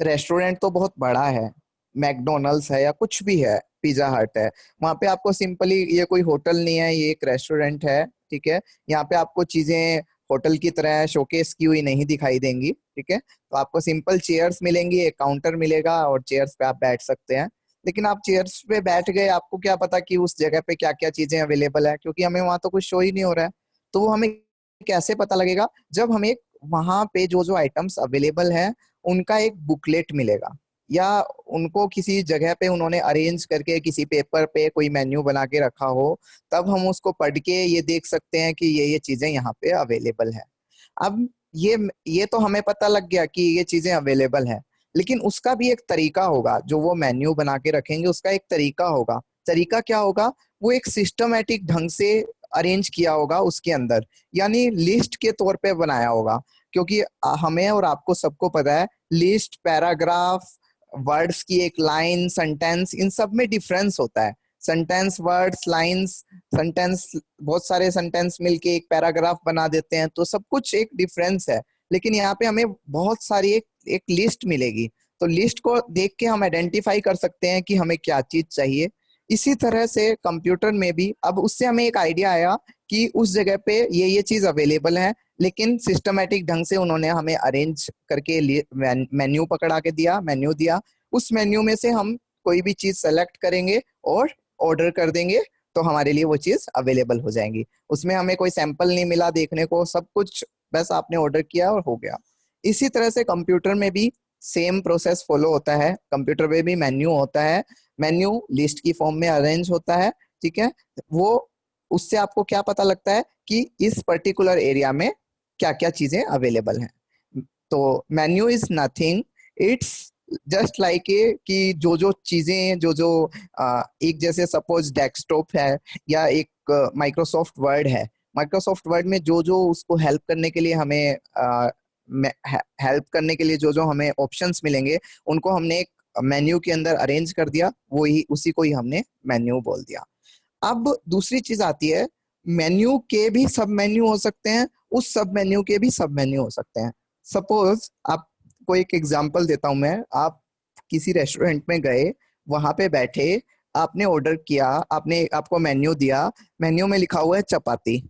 रेस्टोरेंट तो बहुत बड़ा है, मैकडोनल्ड्स है या कुछ भी है, पिज्जा हट है। वहां पे आपको सिंपली, ये कोई होटल नहीं है, ये एक रेस्टोरेंट है। ठीक है, यहाँ पे आपको चीजें होटल की तरह शोकेस की हुई नहीं दिखाई देंगी। ठीक है, तो आपको सिंपल चेयर्स मिलेंगी, एक काउंटर मिलेगा और चेयर्स पे आप बैठ सकते हैं। लेकिन आप चेयर्स पे बैठ गए, आपको क्या पता कि उस जगह पे क्या क्या चीजें अवेलेबल है, क्योंकि हमें वहां तो कुछ शो ही नहीं हो रहा है। तो वो हमें कैसे पता लगेगा, जब हमें वहां पे जो जो आइटम्स अवेलेबल है उनका एक बुकलेट मिलेगा, या उनको किसी जगह पे उन्होंने अरेंज करके किसी पेपर पे कोई मेन्यू बना के रखा हो, तब हम उसको पढ़ के ये देख सकते हैं कि ये चीजें यहाँ पे अवेलेबल है। अब ये तो हमें पता लग गया कि ये चीजें अवेलेबल है, लेकिन उसका भी एक तरीका होगा। जो वो मेन्यू बना के रखेंगे उसका एक तरीका होगा। तरीका क्या होगा, वो एक सिस्टमैटिक ढंग से अरेंज किया होगा उसके अंदर, यानी लिस्ट के तौर पे बनाया होगा। क्योंकि हमें और आपको सबको पता है, लिस्ट, पैराग्राफ, वर्ड्स की एक लाइन, सेंटेंस, इन सब में डिफरेंस होता है। सेंटेंस, वर्ड्स, लाइंस, सेंटेंस, बहुत सारे सेंटेंस मिलके एक पैराग्राफ बना देते हैं, तो सब कुछ एक डिफरेंस है। लेकिन यहाँ पे हमें बहुत सारी एक लिस्ट मिलेगी, तो लिस्ट को देख के हम आइडेंटिफाई कर सकते हैं कि हमें क्या चीज चाहिए। इसी तरह से कंप्यूटर में भी अब उससे हमें एक आइडिया आया कि उस जगह पे ये चीज अवेलेबल है, लेकिन सिस्टमैटिक ढंग से उन्होंने हमें अरेंज करके मेन्यू पकड़ा के दिया, मेन्यू दिया। उस मेन्यू में से हम कोई भी चीज सेलेक्ट करेंगे और ऑर्डर कर देंगे, तो हमारे लिए वो चीज अवेलेबल हो जाएंगी। उसमें हमें कोई सैंपल नहीं मिला देखने को, सब कुछ बस आपने ऑर्डर किया और हो गया। इसी तरह से कंप्यूटर में भी सेम प्रोसेस फॉलो होता है। कंप्यूटर में भी मेन्यू होता है। मेन्यू लिस्ट की फॉर्म में अरेंज होता है। ठीक है, वो उससे आपको क्या पता लगता है कि इस पर्टिकुलर एरिया में क्या क्या चीजें अवेलेबल हैं। तो menu is nothing, it's just like a कि जो चीजें जो एक जैसे सपोज डेस्कटॉप है या एक माइक्रोसॉफ्ट वर्ड है, माइक्रोसॉफ्ट वर्ड में जो उसको हेल्प करने के लिए हमें हेल्प करने के लिए जो हमें ऑप्शंस मिलेंगे, उनको हमने एक मेन्यू के अंदर अरेंज कर दिया, वो ही उसी को ही हमने मेन्यू बोल दिया। अब दूसरी चीज आती है, मेन्यू के भी सब मेन्यू हो सकते हैं, उस सब मेन्यू के भी सब मेन्यू हो सकते हैं। सपोज आपको एक एग्जांपल देता हूं मैं, आप किसी रेस्टोरेंट में गए, वहां पे बैठे, आपने ऑर्डर किया, आपने आपको मेन्यू दिया, मेन्यू में लिखा हुआ है चपाती,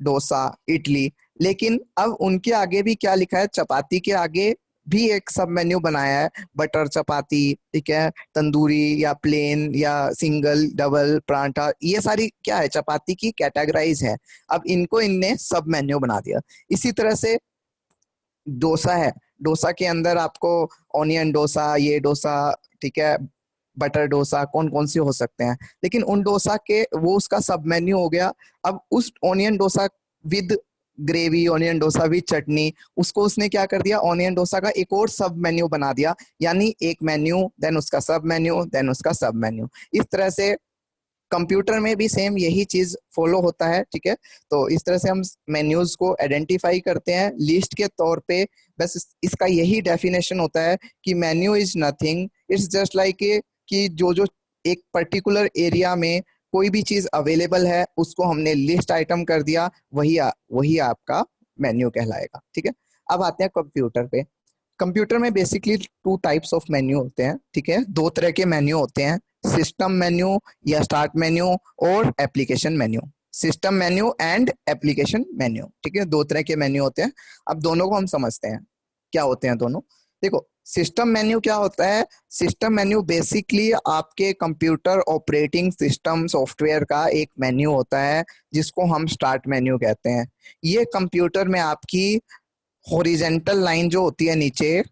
डोसा, इडली, लेकिन अब उनके आगे भी क्या लिखा है, चपाती के आगे भी एक सब मेन्यू बनाया है, बटर चपाती, ठीक है, तंदूरी या प्लेन या सिंगल डबल परांठा, ये सारी क्या है, चपाती की कैटेगराइज है। अब इनको इनने सब मेन्यू बना दिया। इसी तरह से डोसा है, डोसा के अंदर आपको ऑनियन डोसा, ये डोसा, ठीक है, बटर डोसा, कौन कौन से हो सकते हैं, लेकिन उन डोसा के वो उसका सब मेन्यू हो गया। अब उस onion dosa with gravy, onion dosa with chutney, उसको उसने क्या कर दिया, ऑनियन डोसा का एक और सब मेन्यू बना दिया, यानी एक मेन्यू देन उसका सब मेन्यू देन उसका सब मेन्यू। इस तरह से कंप्यूटर में भी सेम यही चीज फॉलो होता है, ठीक है। तो इस तरह से हम मेन्यूज को आइडेंटिफाई करते हैं लिस्ट के तौर पे। बस इसका यही डेफिनेशन होता है कि menu is nothing, it's just like a कि जो एक पर्टिकुलर एरिया में कोई भी चीज अवेलेबल है, उसको हमने लिस्ट आइटम कर दिया, वही आपका मेन्यू कहलाएगा, ठीक है। अब आते हैं कंप्यूटर पे। कंप्यूटर में basically two types of menu होते हैं, ठीक है, दो तरह के मेन्यू होते हैं, सिस्टम मेन्यू या स्टार्ट मेन्यू और application menu. System menu and application menu, ठीक है, दो तरह के मेन्यू होते हैं। अब दोनों को हम समझते हैं क्या होते हैं दोनों। देखो, सिस्टम मेन्यू क्या होता है, सिस्टम मेन्यू बेसिकली आपके कंप्यूटर ऑपरेटिंग सिस्टम सॉफ्टवेयर का एक मेन्यू होता है, जिसको हम स्टार्ट मेन्यू कहते हैं। ये कंप्यूटर में आपकी हॉरिजेंटल लाइन जो होती है नीचे,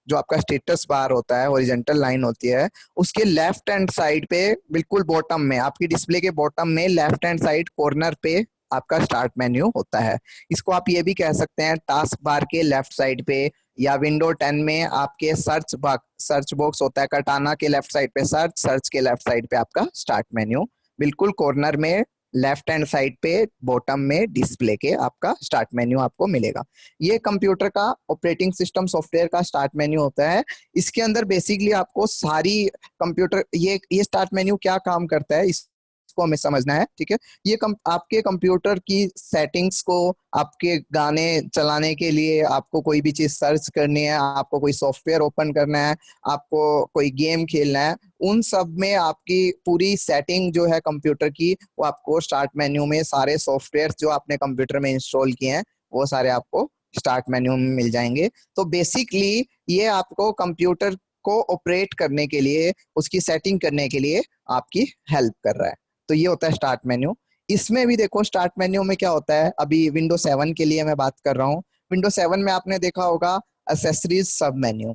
जो आपका स्टेटस बार होता है, हॉरिजेंटल लाइन होती है, उसके लेफ्ट हैंड साइड पे बिल्कुल बॉटम में, आपकी डिस्प्ले के बॉटम में लेफ्ट हैंड साइड कॉर्नर पे आपका स्टार्ट मेन्यू होता है। इसको आप ये भी कह सकते हैं टास्क बार के लेफ्ट साइड पे, या विंडो 10 में आपके सर्च बॉक्स होता है, कटाना के लेफ्ट साइड पे सर्च के लेफ्ट साइड पे आपका स्टार्ट मेन्यू, बिल्कुल कॉर्नर में लेफ्ट हैंड साइड पे बॉटम में डिस्प्ले के आपका स्टार्ट मेन्यू आपको मिलेगा। ये कंप्यूटर का ऑपरेटिंग सिस्टम सॉफ्टवेयर का स्टार्ट मेन्यू होता है। इसके अंदर बेसिकली आपको सारी कंप्यूटर, ये स्टार्ट मेन्यू क्या काम करता है इसको हमें समझना है, ठीक है। ये आपके कंप्यूटर की सेटिंग्स को, आपके गाने चलाने के लिए, आपको कोई भी चीज सर्च करनी है, आपको कोई सॉफ्टवेयर ओपन करना है, आपको कोई गेम खेलना है, उन सब में आपकी पूरी सेटिंग जो है कंप्यूटर की, वो आपको स्टार्ट मेन्यू में, सारे सॉफ्टवेयर जो आपने कंप्यूटर में इंस्टॉल किए हैं वो सारे आपको स्टार्ट मेन्यू में मिल जाएंगे। तो बेसिकली ये आपको कंप्यूटर को ऑपरेट करने के लिए, उसकी सेटिंग करने के लिए आपकी हेल्प कर रहा है। तो ये होता है स्टार्ट मेन्यू। इसमें भी देखो स्टार्ट मेन्यू में क्या होता है, अभी विंडो 7 के लिए मैं बात कर रहा हूँ। विंडो 7 में आपने देखा होगा एसेसरीज सब मेन्यू,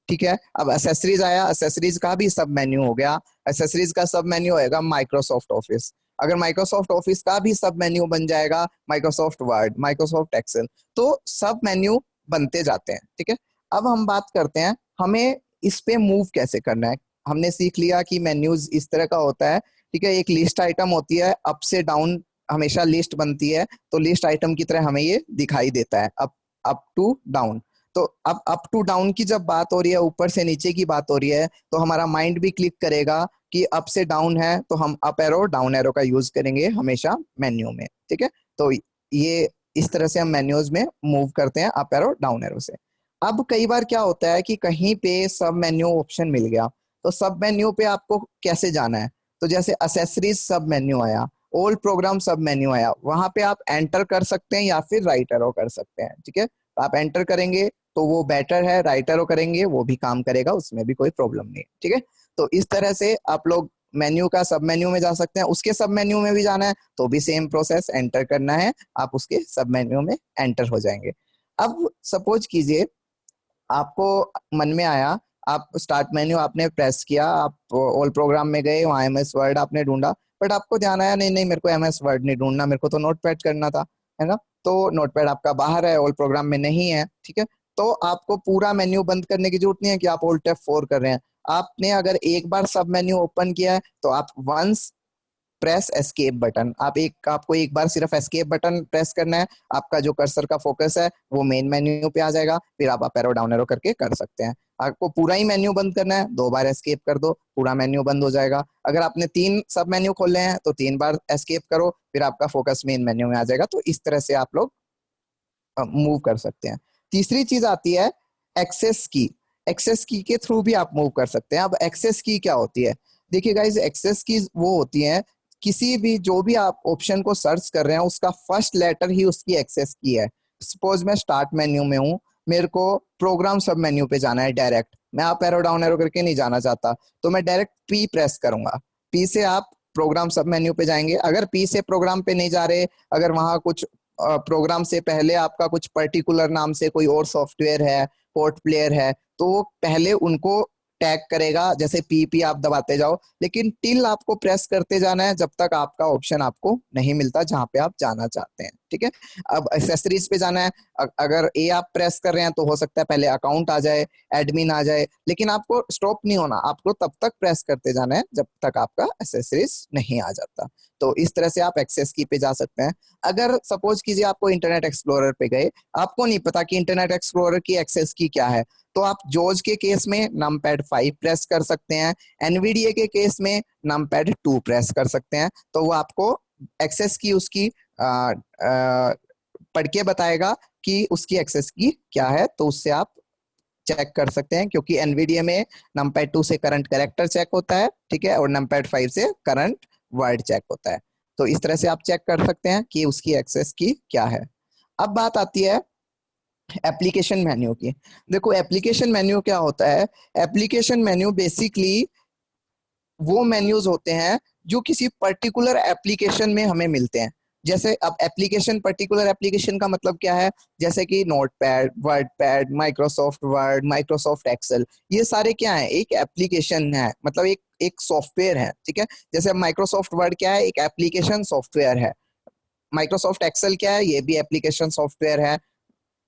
ठीक है। अब एसेसरीज आया, एसेसरीज का भी सब मेन्यू हो गया। एसेसरीज का सब मेन्यू होएगा माइक्रोसॉफ्ट ऑफिस। अगर माइक्रोसॉफ्ट ऑफिस का भी सब मेन्यू बन जाएगा माइक्रोसॉफ्ट वर्ड, माइक्रोसॉफ्ट एक्सेल, तो सब मेन्यू बनते जाते हैं, ठीक है। अब हम बात करते हैं हमें इस पे मूव कैसे करना है। हमने सीख लिया कि मेन्यूज इस तरह का होता है, ठीक है। एक लिस्ट आइटम होती है, अप से डाउन हमेशा लिस्ट बनती है, तो लिस्ट आइटम की तरह हमें ये दिखाई देता है, अप टू डाउन। तो अब अप टू डाउन की जब बात हो रही है, ऊपर से नीचे की बात हो रही है, तो हमारा माइंड भी क्लिक करेगा कि अप से डाउन है, तो हम अप एरो डाउन एरो का यूज करेंगे हमेशा मेन्यू में, ठीक है। तो ये इस तरह से हम मेन्यूज में मूव करते हैं अप एरो डाउन एरो से। अब कई बार क्या होता है कि कहीं पे सब मेन्यू ऑप्शन मिल गया, तो सब मेन्यू पे आपको कैसे जाना है। तो जैसे एसेसरीज सब मेन्यू आया, ओल्ड प्रोग्राम सब मेन्यू आया, वहां पे आप एंटर कर सकते हैं या फिर राइट एरो कर सकते हैं, ठीक है। आप एंटर करेंगे तो वो बेटर है, राइट एरो करेंगे वो भी काम करेगा, उसमें भी कोई प्रॉब्लम नहीं है, ठीक है। तो इस तरह से आप लोग मेन्यू का सब मेन्यू में जा सकते हैं। उसके सब मेन्यू में भी जाना है तो भी सेम प्रोसेस, एंटर करना है, आप उसके सब मेन्यू में एंटर हो जाएंगे। अब सपोज कीजिए आपको मन में आया आप स्टार्ट मेन्यू आपने प्रेस किया, आप ऑल प्रोग्राम में गए, वहाँ एमएस वर्ड आपने ढूंढा, बट आपको ध्यान आया नहीं नहीं मेरे को एमएस वर्ड नहीं ढूंढना, मेरे को तो नोटपैड करना था, है ना। तो नोटपैड आपका बाहर है, ऑल प्रोग्राम में नहीं है, ठीक है। तो आपको पूरा मेन्यू बंद करने की जरूरत नहीं है कि आप Alt F4 कर रहे हैं। आपने अगर एक बार सब मेन्यू ओपन किया है तो आप वंस प्रेस एस्केप बटन, आपको एक बार सिर्फ एस्केप बटन प्रेस करना है, आपका जो कर्सर का फोकस है वो मेन मेन्यू पे आ जाएगा, फिर आप एरो डाउन एरो करके कर सकते हैं। आपको पूरा ही मेन्यू बंद करना है, 2 बार एस्केप कर दो, पूरा मेन्यू बंद हो जाएगा। अगर आपने 3 सब मेन्यू खोले हैं तो 3 बार एस्केप करो, फिर आपका फोकस मेन मेन्यू में आ जाएगा। तो इस तरह से आप लोग मूव कर सकते हैं। तीसरी चीज आती है एक्सेस की। एक्सेस की के थ्रू भी आप मूव कर सकते हैं। अब एक्सेस की क्या होती है, देखिए गाइस, एक्सेस की वो होती है किसी भी जो भी आप ऑप्शन को सर्च कर रहे हैं उसका फर्स्ट लेटर ही उसकी एक्सेस की है। सपोज मैं स्टार्ट मेन्यू में हूँ, मेरे को प्रोग्राम सब मेन्यू पे जाना है डायरेक्ट, मैं आप एरो डाउन एरो करके नहीं जाना चाहता, तो मैं डायरेक्ट पी प्रेस करूंगा। पी से आप प्रोग्राम सब मेन्यू पे जाएंगे। अगर पी से प्रोग्राम पे नहीं जा रहे, अगर वहां कुछ प्रोग्राम से पहले आपका कुछ पर्टिकुलर नाम से कोई और सॉफ्टवेयर है, पोर्ट प्लेयर है, तो वो पहले उनको टैग करेगा, जैसे पी आप दबाते जाओ, लेकिन टिल आपको प्रेस करते जाना है जब तक आपका ऑप्शन आपको नहीं मिलता जहां पे आप जाना चाहते हैं, ठीक है। अब एक्सेसरीज पे जाना है, अगर ए आप प्रेस कर रहे हैं तो हो सकता है पहले अकाउंट आ जाए, एडमिन आ जाए, लेकिन आपको स्टॉप नहीं होना, आपको तब तक प्रेस करते जाना है जब तक आपका एक्सेसरीज नहीं आ जाता। तो इस तरह से आप एक्सेस की पे जा सकते हैं। अगर सपोज कीजिए आपको इंटरनेट एक्सप्लोरर पे गए, आपको नहीं पता कि इंटरनेट एक्सप्लोरर की एक्सेस की क्या है, तो आप जोज के केस में नमपैड 5 प्रेस कर सकते हैं, एनवीडीए के केस में नमपैड 2 प्रेस कर सकते हैं। तो वो आपको एक्सेस की उसकी पढ़ के बताएगा कि उसकी एक्सेस की क्या है, तो उससे आप चेक कर सकते हैं, क्योंकि एनवीडीए में नमपैड 2 से करंट कैरेक्टर चेक होता है, ठीक है, और नमपैड 5 से करंट वर्ड चेक होता है। तो इस तरह से आप चेक कर सकते हैं कि उसकी एक्सेस की क्या है। अब बात आती है एप्लीकेशन मेन्यू की। देखो एप्लीकेशन मेन्यू क्या होता है, एप्लीकेशन मेन्यू बेसिकली वो मेन्यूज होते हैं जो किसी पर्टिकुलर एप्लीकेशन में हमें मिलते हैं। जैसे अब एप्लीकेशन, पर्टिकुलर एप्लीकेशन का मतलब क्या है, जैसे कि Notepad, WordPad, Microsoft Word, Microsoft Excel, ये सारे क्या है, एक एप्लीकेशन है, मतलब एक सॉफ्टवेयर है, ठीक है। जैसे माइक्रोसॉफ्ट वर्ड क्या है, एक एप्लीकेशन सॉफ्टवेयर है। माइक्रोसॉफ्ट एक्सेल क्या है, ये भी एप्लीकेशन सॉफ्टवेयर है।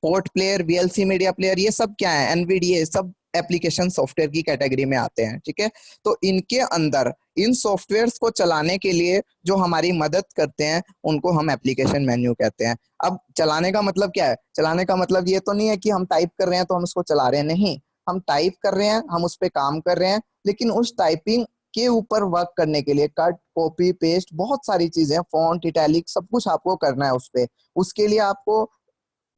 Port player, VLC media player, ये सब क्या है, एनवीडीए, सब एप्लीकेशन सॉफ्टवेयर की कैटेगरी में आते हैं, ठीक है। तो इनके अंदर इन सॉफ्टवेयर्स को चलाने के लिए जो हमारी मदद करते हैं उनको हम एप्लीकेशन मेन्यू कहते हैं। अब चलाने का मतलब क्या है, चलाने का मतलब ये तो नहीं है कि हम टाइप कर रहे हैं तो हम उसको चला रहे हैं, नहीं, हम टाइप कर रहे हैं, हम उस पर काम कर रहे हैं, लेकिन उस टाइपिंग के ऊपर वर्क करने के लिए कट, कॉपी, पेस्ट, बहुत सारी चीजें, फॉन्ट, इटैलिक, सब कुछ आपको करना है उस पर। उसके लिए आपको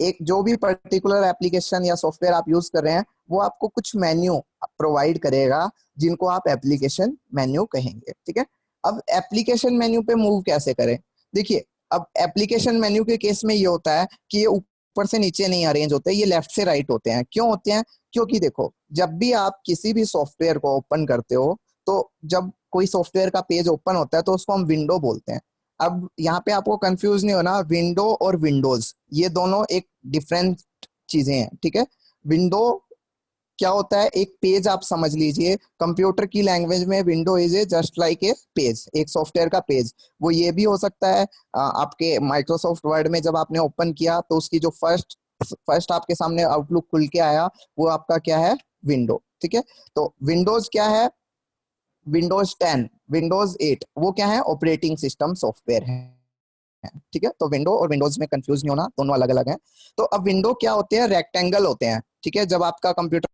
एक जो भी पर्टिकुलर एप्लीकेशन या सॉफ्टवेयर आप यूज कर रहे हैं वो आपको कुछ मेन्यू प्रोवाइड करेगा जिनको आप एप्लीकेशन मेन्यू कहेंगे, ठीक है। अब एप्लीकेशन मेन्यू पे मूव कैसे करें, देखिए अब एप्लीकेशन मेन्यू के केस में ये होता है कि ये ऊपर से नीचे नहीं अरेंज होते, ये लेफ्ट से राइट होते हैं। क्यों होते हैं, क्योंकि देखो जब भी आप किसी भी सॉफ्टवेयर को ओपन करते हो, तो जब कोई सॉफ्टवेयर का पेज ओपन होता है तो उसको हम विंडो बोलते हैं। अब यहाँ पे आपको कंफ्यूज नहीं होना, विंडो और विंडोज ये दोनों एक डिफरेंट चीजें हैं, ठीक है। विंडो क्या होता है, एक पेज आप समझ लीजिए, कंप्यूटर की लैंग्वेज में window is a just like a page, एक सॉफ्टवेयर का पेज। वो ये भी हो सकता है आपके माइक्रोसॉफ्ट वर्ड में जब आपने ओपन किया तो उसकी जो फर्स्ट आपके सामने आउटलुक खुल के आया वो आपका क्या है, विंडो, ठीक है। तो विंडोज क्या है, विंडोज 10, विंडोज 8 वो क्या है, ऑपरेटिंग सिस्टम सॉफ्टवेयर है, ठीक है। तो विंडो और विंडोज में कंफ्यूज नहीं होना, दोनों अलग अलग हैं। तो अब विंडो क्या होते हैं, रेक्टेंगल होते हैं, ठीक है। जब आपका कंप्यूटर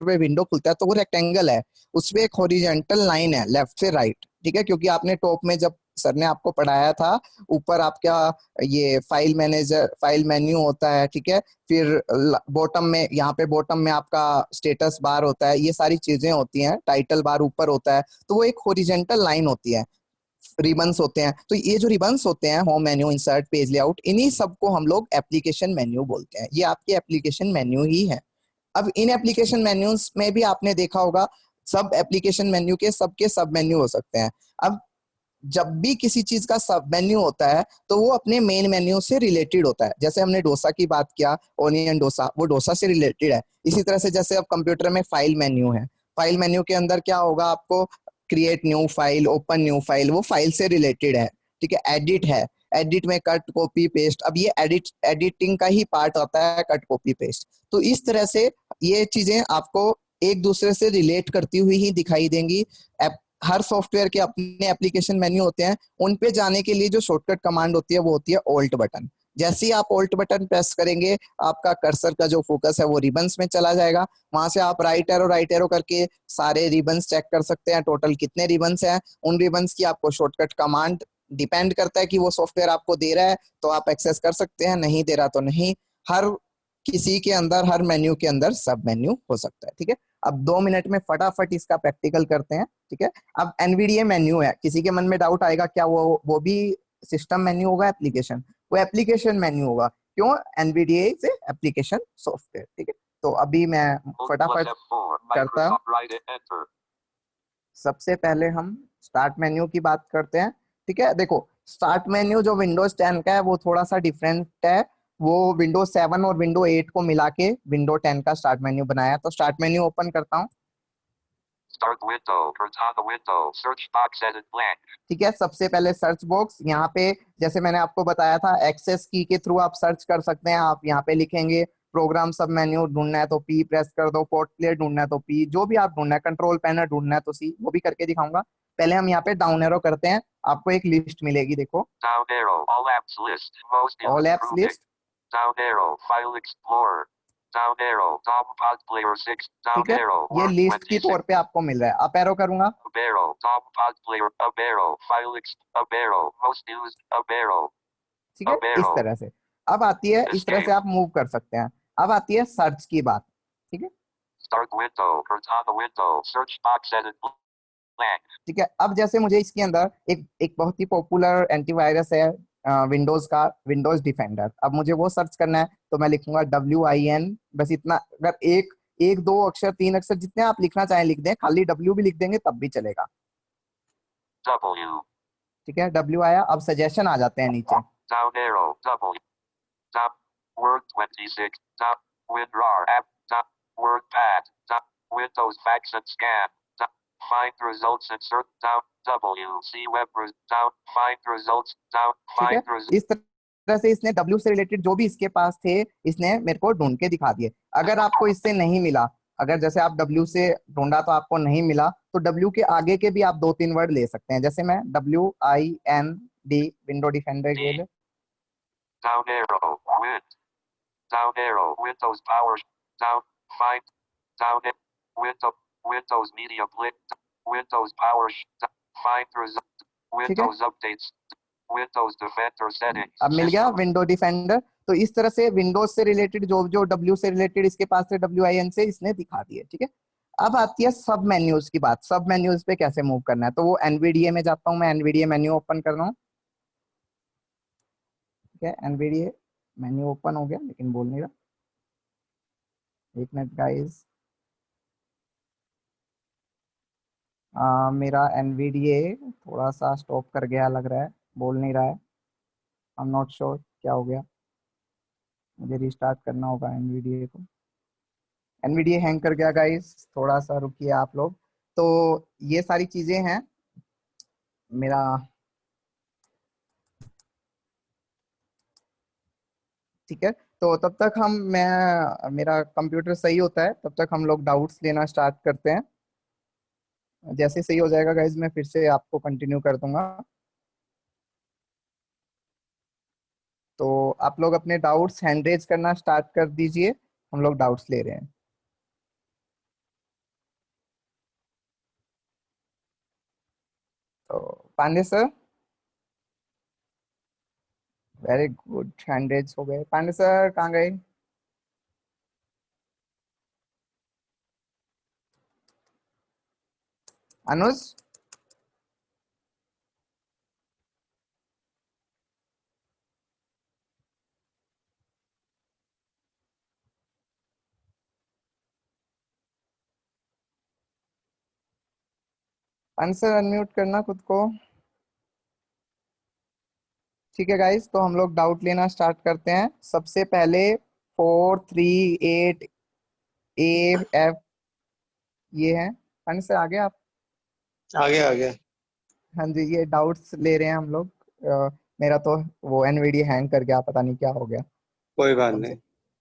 पे विंडो खुलता है तो वो रेक्टेंगल है, उसमें एक हॉरिजॉन्टल लाइन है लेफ्ट से राइट, ठीक है। क्योंकि आपने टॉप में जब सर ने आपको पढ़ाया था, ऊपर आपका ये फाइल मैनेजर, फाइल मेन्यू होता है, ठीक है। फिर बॉटम में, यहाँ पे बॉटम में आपका स्टेटस बार होता है, ये सारी चीजें होती हैं, टाइटल बार ऊपर होता है, तो वो एक हॉरिजॉन्टल लाइन होती है, रिबन्स होते हैं। तो ये जो रिबन्स होते हैं, home menu, insert, page layout, इन्हीं सबको हम लोग एप्लीकेशन मेन्यू बोलते हैं। ये आपके एप्लीकेशन मेन्यू ही है। अब इन एप्लीकेशन मेन्यूज में भी आपने देखा होगा, सब एप्लीकेशन मेन्यू के सबके सब मेन्यू हो सकते हैं। अब जब भी किसी चीज का सब मेन्यू होता है तो वो अपने मेन मेन्यू से रिलेटेड होता है। जैसे हमने डोसा की बात किया, ओनियन डोसा, वो डोसा से रिलेटेड है। इसी तरह से जैसे अब कंप्यूटर में फाइल मेन्यू है, फाइल मेन्यू के अंदर क्या होगा, आपको create new file, open new file, वो फाइल से रिलेटेड है। ठीक है, एडिट है, एडिट में कट कॉपी पेस्ट, अब ये एडिटिंग का ही पार्ट होता है कट कॉपी पेस्ट। तो इस तरह से ये चीजें आपको एक दूसरे से रिलेट करती हुई ही दिखाई देंगी। हर सॉफ्टवेयर के अपने एप्लीकेशन मेन्यू होते हैं, उन पे जाने के लिए जो शॉर्टकट कमांड होती है वो होती है ऑल्ट बटन। जैसे ही आप ऑल्ट बटन प्रेस करेंगे, आपका कर्सर का जो फोकस है वो रिबन्स में चला जाएगा। वहां से आप राइट एरो करके सारे रिबन्स चेक कर सकते हैं, टोटल कितने रिबन्स हैं। उन रिबन्स की आपको शॉर्टकट कमांड डिपेंड करता है कि वो सॉफ्टवेयर आपको दे रहा है तो आप एक्सेस कर सकते हैं, नहीं दे रहा तो नहीं। हर किसी के अंदर, हर मेन्यू के अंदर सब मेन्यू हो सकता है। ठीक है, अब 2 मिनट में फटाफट इसका प्रैक्टिकल करते हैं। ठीक है, अब एनवीडीए मेन्यू है, किसी के मन में डाउट आएगा क्या वो भी सिस्टम मेन्यू होगा एप्लीकेशन? वो एप्लीकेशन मेन्यू होगा। क्यों? NVDA is application software. ठीक है, तो अभी मैं Alt plus फटाफट F4. करता हूं। Microsoft Write it. Enter. सबसे पहले हम स्टार्ट मेन्यू की बात करते हैं। ठीक है, देखो स्टार्ट मेन्यू जो विंडोज 10 का है वो थोड़ा सा डिफरेंट है। वो विंडोज 7 और विंडो 8 को मिला के विंडो 10 का स्टार्ट मेन्यू बनाया। तो स्टार्ट मेन्यू ओपन करता हूँ। Start window. Cortana window. Search box edit blank. ठीक है, सबसे पहले सर्च बॉक्स, यहाँ पे जैसे मैंने आपको बताया था एक्सेस की के थ्रू आप सर्च कर सकते हैं। आप यहाँ पे लिखेंगे प्रोग्राम सब मेन्यू ढूंढना है तो पी प्रेस कर दो, पोर्ट प्लेयर ढूंढना है तो पी, जो भी आप ढूंढना है, कंट्रोल पैनल ढूंढना है तो सी, वो भी करके दिखाऊंगा। पहले हम यहाँ पे डाउन एरो करते हैं, आपको एक लिस्ट मिलेगी, देखो Down arrow. All apps list. Most all used apps grouping. List. Down arrow. File explorer. Down arrow. Top pod player 6. ठीक Down है, arrow. ये Work लिस्ट की 26. तौर पे आपको मिल रहा है। अप एरो करूंगा, Up arrow. Top pod player. Up arrow. Up arrow. Most used. Up arrow. ठीक है, Up इस arrow. तरह से। अब आती है, इस तरह से Escape. आप मूव कर सकते हैं। अब आती है सर्च की बात। ठीक है, Start window. Cortana window. Search box edit blank. ठीक है, अब जैसे मुझे इसके अंदर एक एक बहुत ही पॉपुलर एंटीवायरस है विंडोज का, विंडोज डिफेंडर। अब मुझे वो सर्च करना है तो मैं लिखूंगा WIN, बस इतना। अगर एक एक दो अक्षर, 3 अक्षर, जितने आप लिखना चाहें लिख दें, खाली W भी लिख देंगे तब भी चलेगा। W. ठीक है, W आया। अब सजेशन आ जाते हैं नीचे। Down arrow. W. Top. Word 26. Top. WinRAR app. Top. WordPad. Top. Windows fax and scan. Top. Find results insert. Down. W. See web. Down. Find results. Down. ठीक है, Find results. इस तरह से इसने W से रिलेटेड जो भी इसके पास थे, इसने मेरे को ढूंढ के दिखा दिए। अगर आपको इससे नहीं मिला, अगर जैसे आप W से ढूंढा तो आपको नहीं मिला, तो W के आगे के भी आप 2-3 वर्ड ले सकते हैं। जैसे मैं WIND, विंडो डिफेंडर के लिए। Down arrow. Win. Down arrow. Windows power. Down. Find. Down. Window. Windows media blink. Windows power. Find result. ठीक है, Windows updates. Windows Defender settings. अब मिल गया System. Window defender. तो इस तरह से विंडोज से रिलेटेड जो जो W से रिलेटेड इसके पास थे, WIN से, इसने दिखा दिए। ठीक है, अब आती है सब मेन्यूज की बात। सब मेन्यूज पे कैसे मूव करना है, तो वो NVDA में जाता हूँ मैं। NVDA मेन्यू ओपन कर रहा हूँ। ठीक है, NVDA मेन्यू ओपन हो गया, लेकिन बोल नहीं रहा। एक मिनट गाइस, मेरा NVDA थोड़ा सा स्टॉप कर गया लग रहा है, बोल नहीं रहा है। आई एम नॉट श्योर क्या हो गया, मुझे रिस्टार्ट करना होगा NVDA को। NVDA हैंग कर गया गाइस, थोड़ा सा रुकिए आप लोग। तो ये सारी चीजें हैं मेरा। ठीक है, तो तब तक मेरा कंप्यूटर सही होता है, तब तक हम लोग डाउट्स लेना स्टार्ट करते हैं। जैसे सही हो जाएगा गाइज, मैं फिर से आपको कंटिन्यू कर दूंगा। तो आप लोग अपने डाउट्स हैंड रेज करना स्टार्ट कर दीजिए, हम लोग डाउट्स ले रहे हैं। तो Pandey sir, very good, hand raise हो गए। पांडे सर कहाँ गए? अनुज, पांडे सर अनम्यूट करना खुद को। ठीक है गाइस, तो हम लोग डाउट लेना स्टार्ट करते हैं। सबसे पहले 438 AF ये है। फन से आगे आप। आगे आगे। हाँ जी, ये डाउट्स ले रहे हैं हम लोग। मेरा तो वो एनवीडी हैंग कर गया, पता नहीं क्या हो गया। कोई बात नहीं।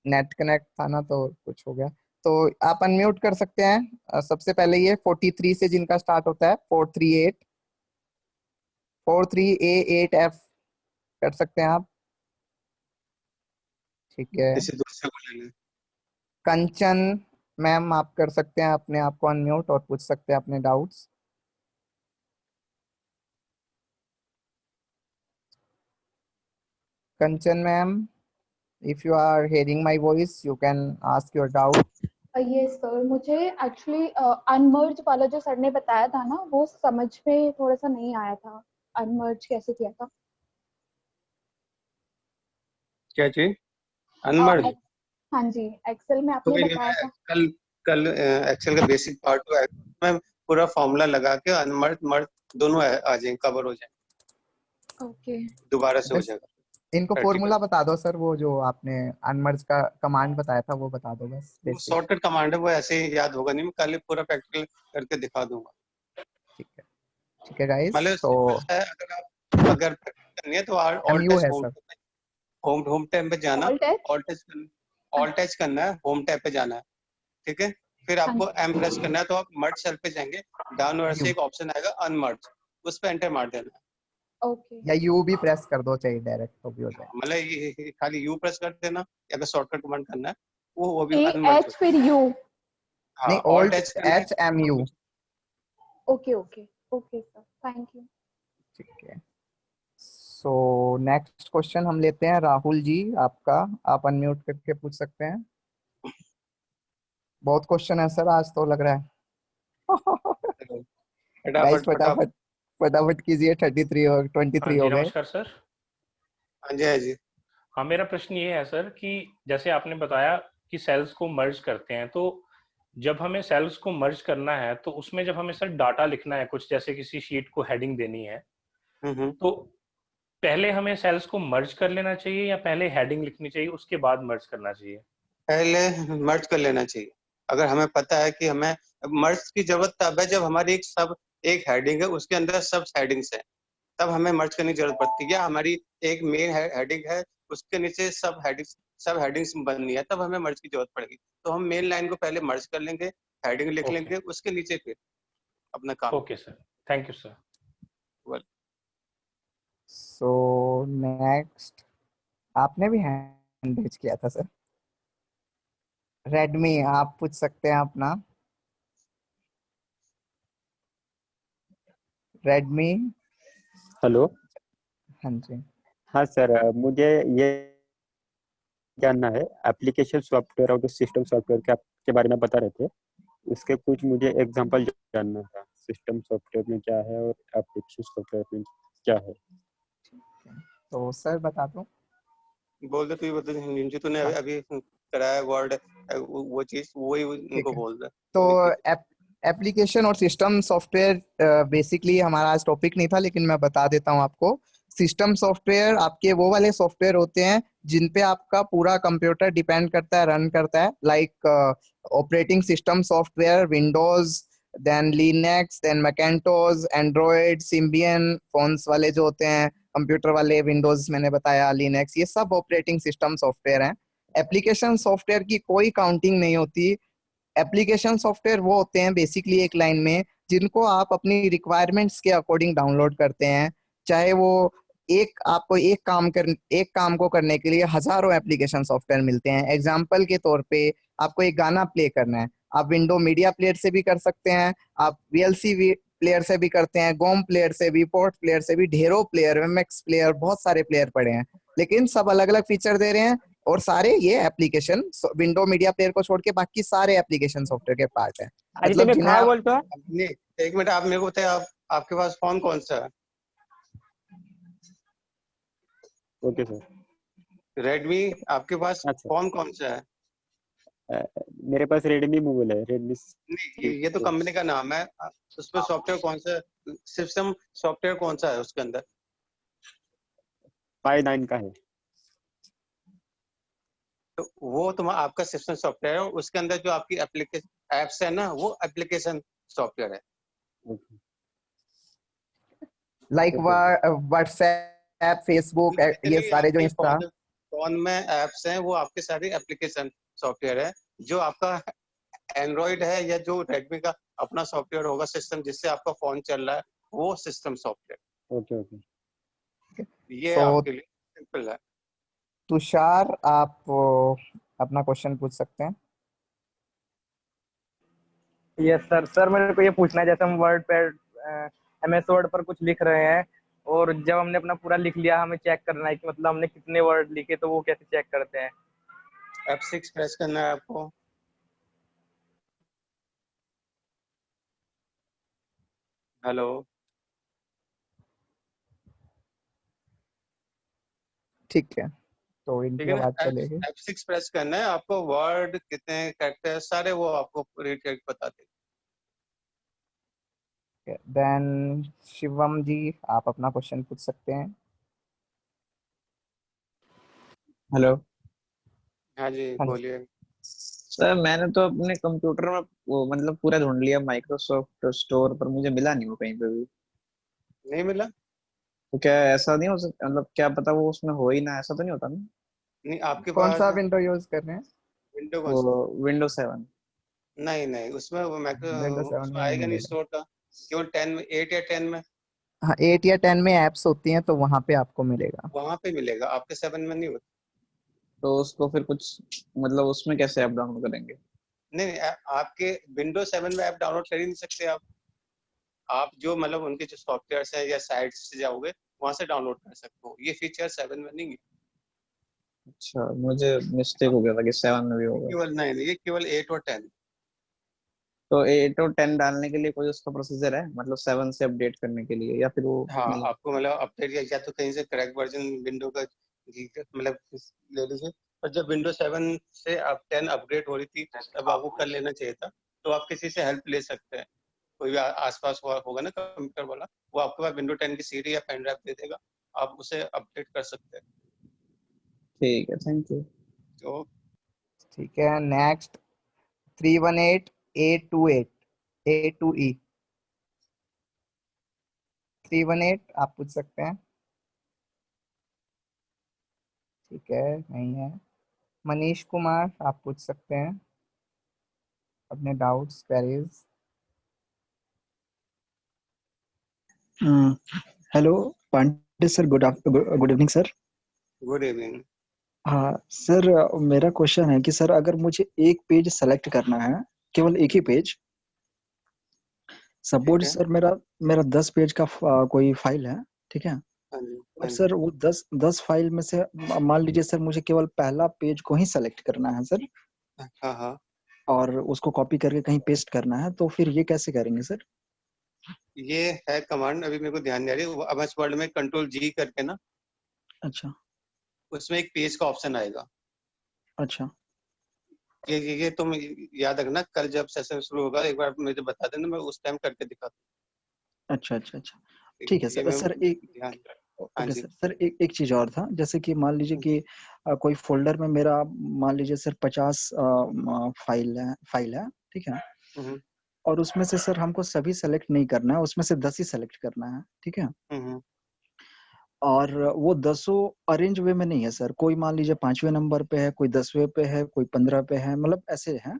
नेट कनेक्ट था ना तो कुछ हो गया। तो आप अनम्यूट कर सकते हैं। सबसे पहले ये 43 से जिनका स्टार्ट होता है, 438 कर सकते हैं आप। ठीक है। किसी दूसरे को ले लें। कंचन मैम, आप कर सकते हैं अपने आप को अनम्यूट और पूछ सकते हैं अपने doubts. Kanchan ma'am, if you are hearing my voice you can ask your doubt. Yes sir, मुझे एक्चुअली अनमर्ज वाला जो सर ने बताया था ना, वो समझ में थोड़ा सा नहीं आया था। अनमर्ज कैसे किया था? क्या चीज? अनमर्ज? हाँ जी, एक्सेल में आपने कोई नहीं, बताया मैं था। कल कल एक्सेल का बेसिक पार्ट हुआ है, मैं पूरा फॉर्मूला लगा के अनमर्ज मर्ज दोनों आ जाएंगे, कवर हो जाएंगे, ओके। दोबारा से हो जाएगा इनको प्रैक्टिकल। फॉर्मूला बता दो सर, वो जो आपने अनमर्ज का कमांड बताया था वो बता दो बस। वो बेसिक। शॉर्टकट कमांड है, वो ऐसे ही याद होगा नहीं, मैं कल पूरा प्रैक्टिकल करके दिखा दूंगा। ठीक है गाइस, मतलब तो सिंपल है, अगर प्रैक्टिस करनी है तो ऑल MU टच है home sir. Home home tab पे जाना, ऑल टच। ऑल टच करना है, होम टैब पे जाना है, ठीक है। फिर हाँ आपको जी। एम प्रेस करना है, तो आप मर्ज सेल पे जाएंगे, डाउन वाले से यू एक ऑप्शन आएगा अनमर्ज, उस पे एंटर मार देना है। ओके। या यू भी प्रेस कर दो, चाहिए डायरेक्ट तो भी हो जाए। मतलब ये खाली यू प्रेस कर देना, या अगर शॉर्टकट कमांड करना है वो भी ए अनमर्ज एच हो। फिर यू। हाँ, नहीं, ऑल ऑल्ट टच करना है। HMU। Okay okay okay sir, thank you. ठीक है। सो नेक्स्ट क्वेश्चन हम लेते हैं राहुल जी आपका। आप अनम्यूट करके पूछ सकते हैं। बहुत क्वेश्चन है सर आज तो लग रहा है। गाइस फटाफट फटाफट। फटाफट फटाफट कीजिए। 33 हो, हाँ 23 जी, हो गए। नमस्कार सर। हाँ जी, हाँ जी। हाँ, मेरा प्रश्न ये है सर कि जैसे आपने बताया कि सेल्स को मर्ज करते हैं, तो जब हमें सेल्स को मर्ज करना है तो उसमें जब हमें सर डाटा लिखना है कुछ, जैसे किसी शीट को हेडिंग देनी है, तो पहले हमें सेल्स को मर्ज कर लेना चाहिए या पहले हेडिंग लिखनी चाहिए उसके बाद मर्ज करना चाहिए? पहले मर्ज कर लेना चाहिए। अगर हमें पता है कि हमें मर्ज की जरूरत तब है जब हमारी एक हेडिंग है, उसके अंदर सब हेडिंग्स है, तब हमें मर्ज करने की जरूरत पड़ती है। या हमारी एक मेन हेडिंग है, उसके नीचे सब हेडिंग्स बननी है, तब हमें मर्ज की जरूरत पड़ेगी। तो हम मेन लाइन को पहले मर्ज कर लेंगे, हेडिंग लिख ओके। लेंगे, उसके नीचे फिर अपना काम okay sir, thank you sir. करेंगे। सो नेक्स्ट, आपने भी हैंड रेज किया था सर। रेडमी, आप पूछ सकते हैं अपना। रेडमी। हेलो। हाँ जी। हाँ सर, मुझे ये जानना है एप्लीकेशन सॉफ्टवेयर और जो सिस्टम सॉफ्टवेयर के बारे में बता रहे थे, उसके कुछ मुझे एग्जांपल जानना था। सिस्टम सॉफ्टवेयर में क्या है और एप्लीकेशन सॉफ्टवेयर में क्या है? तो सर बता दूं। बोल दे, तू ही बता दे, जो तूने हाँ, अभी कराया वर्ड, वो चीज वही ठीक उनको है। बोल दे। तो एप्लीकेशन और सिस्टम सॉफ्टवेयर बेसिकली हमारा आज टॉपिक नहीं था, लेकिन मैं बता देता हूँ आपको। सिस्टम सॉफ्टवेयर आपके वो वाले सॉफ्टवेयर होते हैं जिन पे आपका पूरा कंप्यूटर डिपेंड करता है, रन करता है। Like operating system software, Windows, then Linux, then Macintosh, Android, Symbian phones वाले जो होते हैं, कंप्यूटर वाले, विंडोज मैंने बताया, लिनक्स, ये सब ऑपरेटिंग सिस्टम सॉफ्टवेयर हैं। एप्लीकेशन सॉफ्टवेयर की कोई काउंटिंग नहीं होती। एप्लीकेशन सॉफ्टवेयर वो होते हैं बेसिकली एक लाइन में, जिनको आप अपनी रिक्वायरमेंट्स के अकॉर्डिंग डाउनलोड करते हैं। चाहे वो आपको एक काम को करने के लिए हजारों एप्लीकेशन सॉफ्टवेयर मिलते हैं। एग्जाम्पल के तौर पे आपको एक गाना प्ले करना है, आप विंडो मीडिया प्लेयर से भी कर सकते हैं, आप VLC प्लेयर से भी करते हैं, गोम प्लेयर से भी, पोर्ट प्लेयर से भी, ढेरों प्लेयर, MX प्लेयर, बहुत सारे प्लेयर पड़े हैं, लेकिन सब अलग अलग फीचर दे रहे हैं। और सारे ये एप्लीकेशन विंडो मीडिया प्लेयर को छोड़ के बाकी सारे एप्लीकेशन सॉफ्टवेयर के पार्ट हैं। आदित्य मतलब में जिन्हें खा आप बोलते हो? नहीं, एक मिनट, आप मेरे को बताइए, आपके पास फोन कौन सा है? Okay sir. रेडमी। आपके पास अच्छा, फोन कौन सा है? मेरे पास रेडमी मोबाइल है, रेडमी। नहीं, ये तो कंपनी का नाम है, उसमें सॉफ्टवेयर कौन सा, सिस्टम सॉफ्टवेयर कौन सा है उसके अंदर? पाई 9 का है। तो वो आपका सिस्टम सॉफ्टवेयर है, उसके अंदर जो आपकी एप्लीकेशन एप्स है ना, वो एप्लीकेशन सॉफ्टवेयर है। Okay like okay WhatsApp, Facebook, ये बेसिकली सारे जो आपके इंस्टा। फोन में एप्स हैं, वो आपके सारे एप्लीकेशन सॉफ्टवेयर है। जो आपका एंड्रॉइड है या जो रेडमी का अपना सॉफ्टवेयर होगा सिस्टम जिससे आपका फोन चल रहा है, वो सिस्टम सॉफ्टवेयर। Okay okay. ये सो आपके लिए सिंपल है। तुषार, आप अपना क्वेश्चन पूछ सकते हैं। Yes sir. सर मेरे को ये पूछना है, जैसे हम वर्ड पे MS वर्ड पर कुछ लिख रहे हैं और जब हमने अपना पूरा लिख लिया, हमें चेक करना है कि मतलब हमने कितने वर्ड लिखे, तो वो कैसे चेक करते हैं? F6 प्रेस करना है आपको। हेलो, ठीक है, तो ठीक इनकी है ना? आवाज चलेगी। F6 प्रेस करना है आपको। वर्ड कितने कैरेक्टर सारे वो आपको रीड करके बता देगा। देन शिवम जी, आप अपना क्वेश्चन पूछ सकते हैं। हेलो हाँ जी, हाँ जी। बोलिए। सर, मैंने तो अपने कंप्यूटर में वो मतलब पूरा ढूंढ लिया माइक्रोसॉफ्ट स्टोर पर, मुझे मिला नहीं वो कहीं पे भी। नहीं मिला? तो क्या ऐसा नहीं हो सकता, मतलब क्या पता वो उसमें हो ही ना, ऐसा तो नहीं होता ना? नहीं, आपके कौन सा पास विंडो यूज कर रहे हैं? विंडो कौन वो सा? Windows 7। नहीं नहीं, उसमें वो विंडोज 7 उसमें में नहीं आएगा नहीं मिलेगा। स्टोर का। केवल 10 में, 8 या 10 में हाँ, 8 या 10 में एप्स होती हैं, तो वहां पे आपको मिलेगा। वहां पे मिलेगा, आपके 7 में नहीं होता। तो उसको फिर कुछ मतलब उसमें कैसे ऐप डाउनलोड करेंगे? नहीं नहीं, आपके विंडो 7 में ऐप डाउनलोड कर ही नहीं सकते आप जो मतलब उनके जो सॉफ्टवेयर है या साइट से जाओगे, वहां से डाउनलोड कर सकते हो। ये फीचर 7 में नहीं है। अच्छा, मुझे मिस्टेक हो गया था कि 7 में भी ये होगा। केवल नहीं, ये केवल 8 और 10। तो 8 और 10 डालने के लिए कोई उसका प्रोसीजर है, मतलब 7 से अपडेट करने के लिए, या फिर वो हाँ, मतलब? आपको मतलब अपडेट या तो कहीं से क्रैक वर्जन विंडो का मतलब ले लीजिए। और जब विंडो 7 से आप 10 अपग्रेड हो रही थी, तब आपको कर लेना चाहिए था। तो आप किसी से हेल्प ले सकते हैं। कोई भी आसपास होगा ना कंप्यूटर वाला, वो आपके पास विंडो 10 की सीडी या पेन ड्राइव दे देगा, आप उसे अपडेट कर सकते हैं। ठीक है, थैंक यू। तो ठीक है, नेक्स्ट 318A28 A2E 318, आप पूछ सकते हैं। ठीक है, नहीं है। मनीष कुमार, आप पूछ सकते हैं अपने doubts, queries. Hello Pandey sir, good evening sir. Good evening. हाँ सर, मेरा क्वेश्चन है कि सर अगर मुझे एक पेज सेलेक्ट करना है, केवल एक ही पेज, ठीक सपोज है। सर मेरा मेरा 10 पेज का कोई फाइल है, ठीक है। हाँ जी, और हाँ जी। सर वो 10 फाइल में से मान लीजिए सर मुझे केवल पहला पेज को ही सेलेक्ट करना है सर, हाँ हाँ, और उसको कॉपी करके कहीं पेस्ट करना है, तो फिर ये कैसे करेंगे सर? ये है कमांड, अभी मेरे को ध्यान नहीं आ रही। अब इस वर्ड में कंट्रोल जी करके ना, अच्छा उसमें एक पेज का ऑप्शन आएगा। अच्छा ये तुम याद रखना, कल जब सेशन शुरू होगा एक बार मुझे बता देना, मैं उस टाइम करके दिखाता अच्छा अच्छा अच्छा, हूँ। ठीक है ये सर। मैं सर एक ध्यान। हाँ ओके जी। सर। सर एक चीज और था, जैसे कि मान लीजिए कि कोई फोल्डर में मेरा मान लीजिए सर 50 फाइल है, ठीक है। हम्म और उसमें से सर हमको सभी सेलेक्ट नहीं करना है, उसमें से 10 ही सेलेक्ट करना है, ठीक है। हम्म और वो 10 अरेंज वे में नहीं है सर, कोई मान लीजिए 5वें नंबर पे है, कोई 10वें पे है, कोई 15 पे है, मतलब ऐसे है।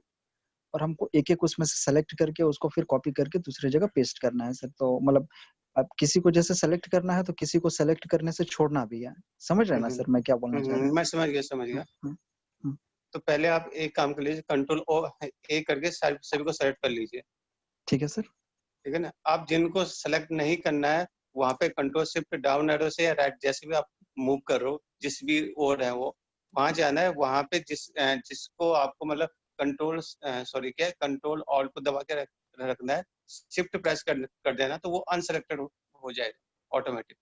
और हमको एक एक उसमें से सेलेक्ट करके उसको फिर कॉपी करके दूसरी जगह पेस्ट करना है सर। तो मतलब अब किसी को जैसे सेलेक्ट करना है, तो किसी को सेलेक्ट करने से छोड़ना भी है। समझ रहे हैं ना सर मैं क्या बोलना चाह रहा हूँ? मैं समझ गया, समझ गया। हम्म, हम्म, तो पहले आप एक काम कर लीजिए, कंट्रोल ओ ए करके सभी को सेलेक्ट कर लीजिए। ठीक है सर। ठीक है ना? आप जिनको सेलेक्ट नहीं करना है, वहां पे कंट्रोल शिफ्ट डाउन एरो से या राइट, जैसे भी आप मूव कर रहे हो, जिस भी ओर है वो वहां जाना है। वहां पे जिसको आपको मतलब कंट्रोल क्या कंट्रोल ऑल्ट को दबा के रखना है। शिफ्ट प्रेस कर देना, तो वो अनसेलेक्टेड हो जाएगा ऑटोमेटिक।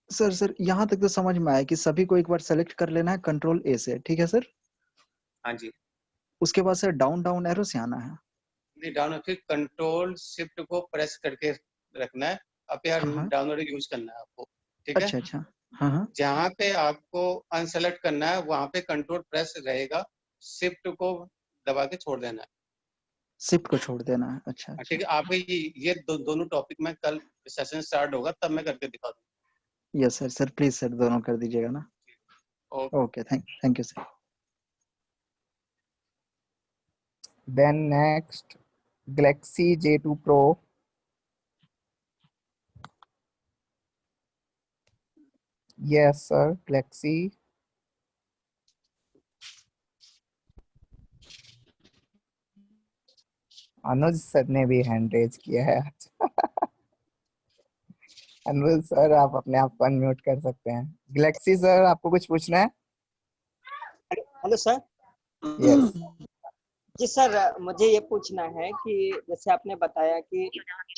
सर यहाँ तक तो समझ में आया कि सभी को एक बार सेलेक्ट कर लेना है कंट्रोल ए से, ठीक है सर। हाँ जी। उसके बाद सर डाउन डाउन एरो से आना है। नहीं, डाउन फिर कंट्रोल शिफ्ट को प्रेस करके रखना है। अब यार हाँ हाँ, डाउन एरो यूज करना है आपको। ठीक है। अच्छा अच्छा हाँ हाँ जहाँ पे आपको अनसेलेक्ट करना है वहाँ पे कंट्रोल प्रेस रहेगा, शिफ्ट को दबा के छोड़ देना है। शिफ्ट को छोड़ देना है। अच्छा अच्छा ठीक है, आपके ये दोनों टॉपिक में कल सेशन स्टार्ट होगा तब मैं करके दिखा दूँ। Yes sir. Sir please sir दोनों कर दीजिएगा ना। Okay okay thank you sir. Then next, Galaxy J2 Pro. Yes sir, Galaxy. Anuj sir ने भी हैंड रेज किया है आज। अनुज सर आप अपने आप को अनम्यूट कर सकते हैं। गैलेक्सी सर आपको कुछ पूछना है? Hello sir. यस जी सर, मुझे ये पूछना है कि जैसे आपने बताया कि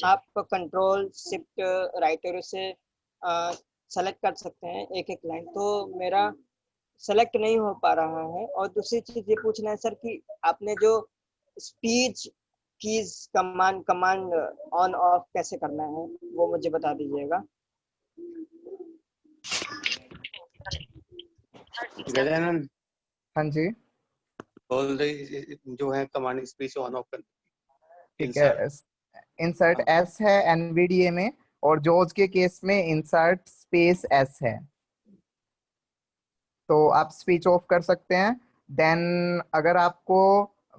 आप कंट्रोल शिफ्ट राइट एरो से सेलेक्ट कर सकते हैं एक एक लाइन, तो मेरा सेलेक्ट नहीं हो पा रहा है। और दूसरी चीज ये पूछना है सर कि आपने जो speech keys command on off कैसे करना है वो मुझे बता दीजिएगा। गजानन हाँ जी बोल रही जो है कमांड स्पीच ऑन ऑफ कर। ठीक है। इंसर्ट एस है एनवीडीए में, और जॉर्ज के केस में इंसर्ट स्पेस एस है, तो आप स्पीच ऑफ कर सकते हैं। देन अगर आपको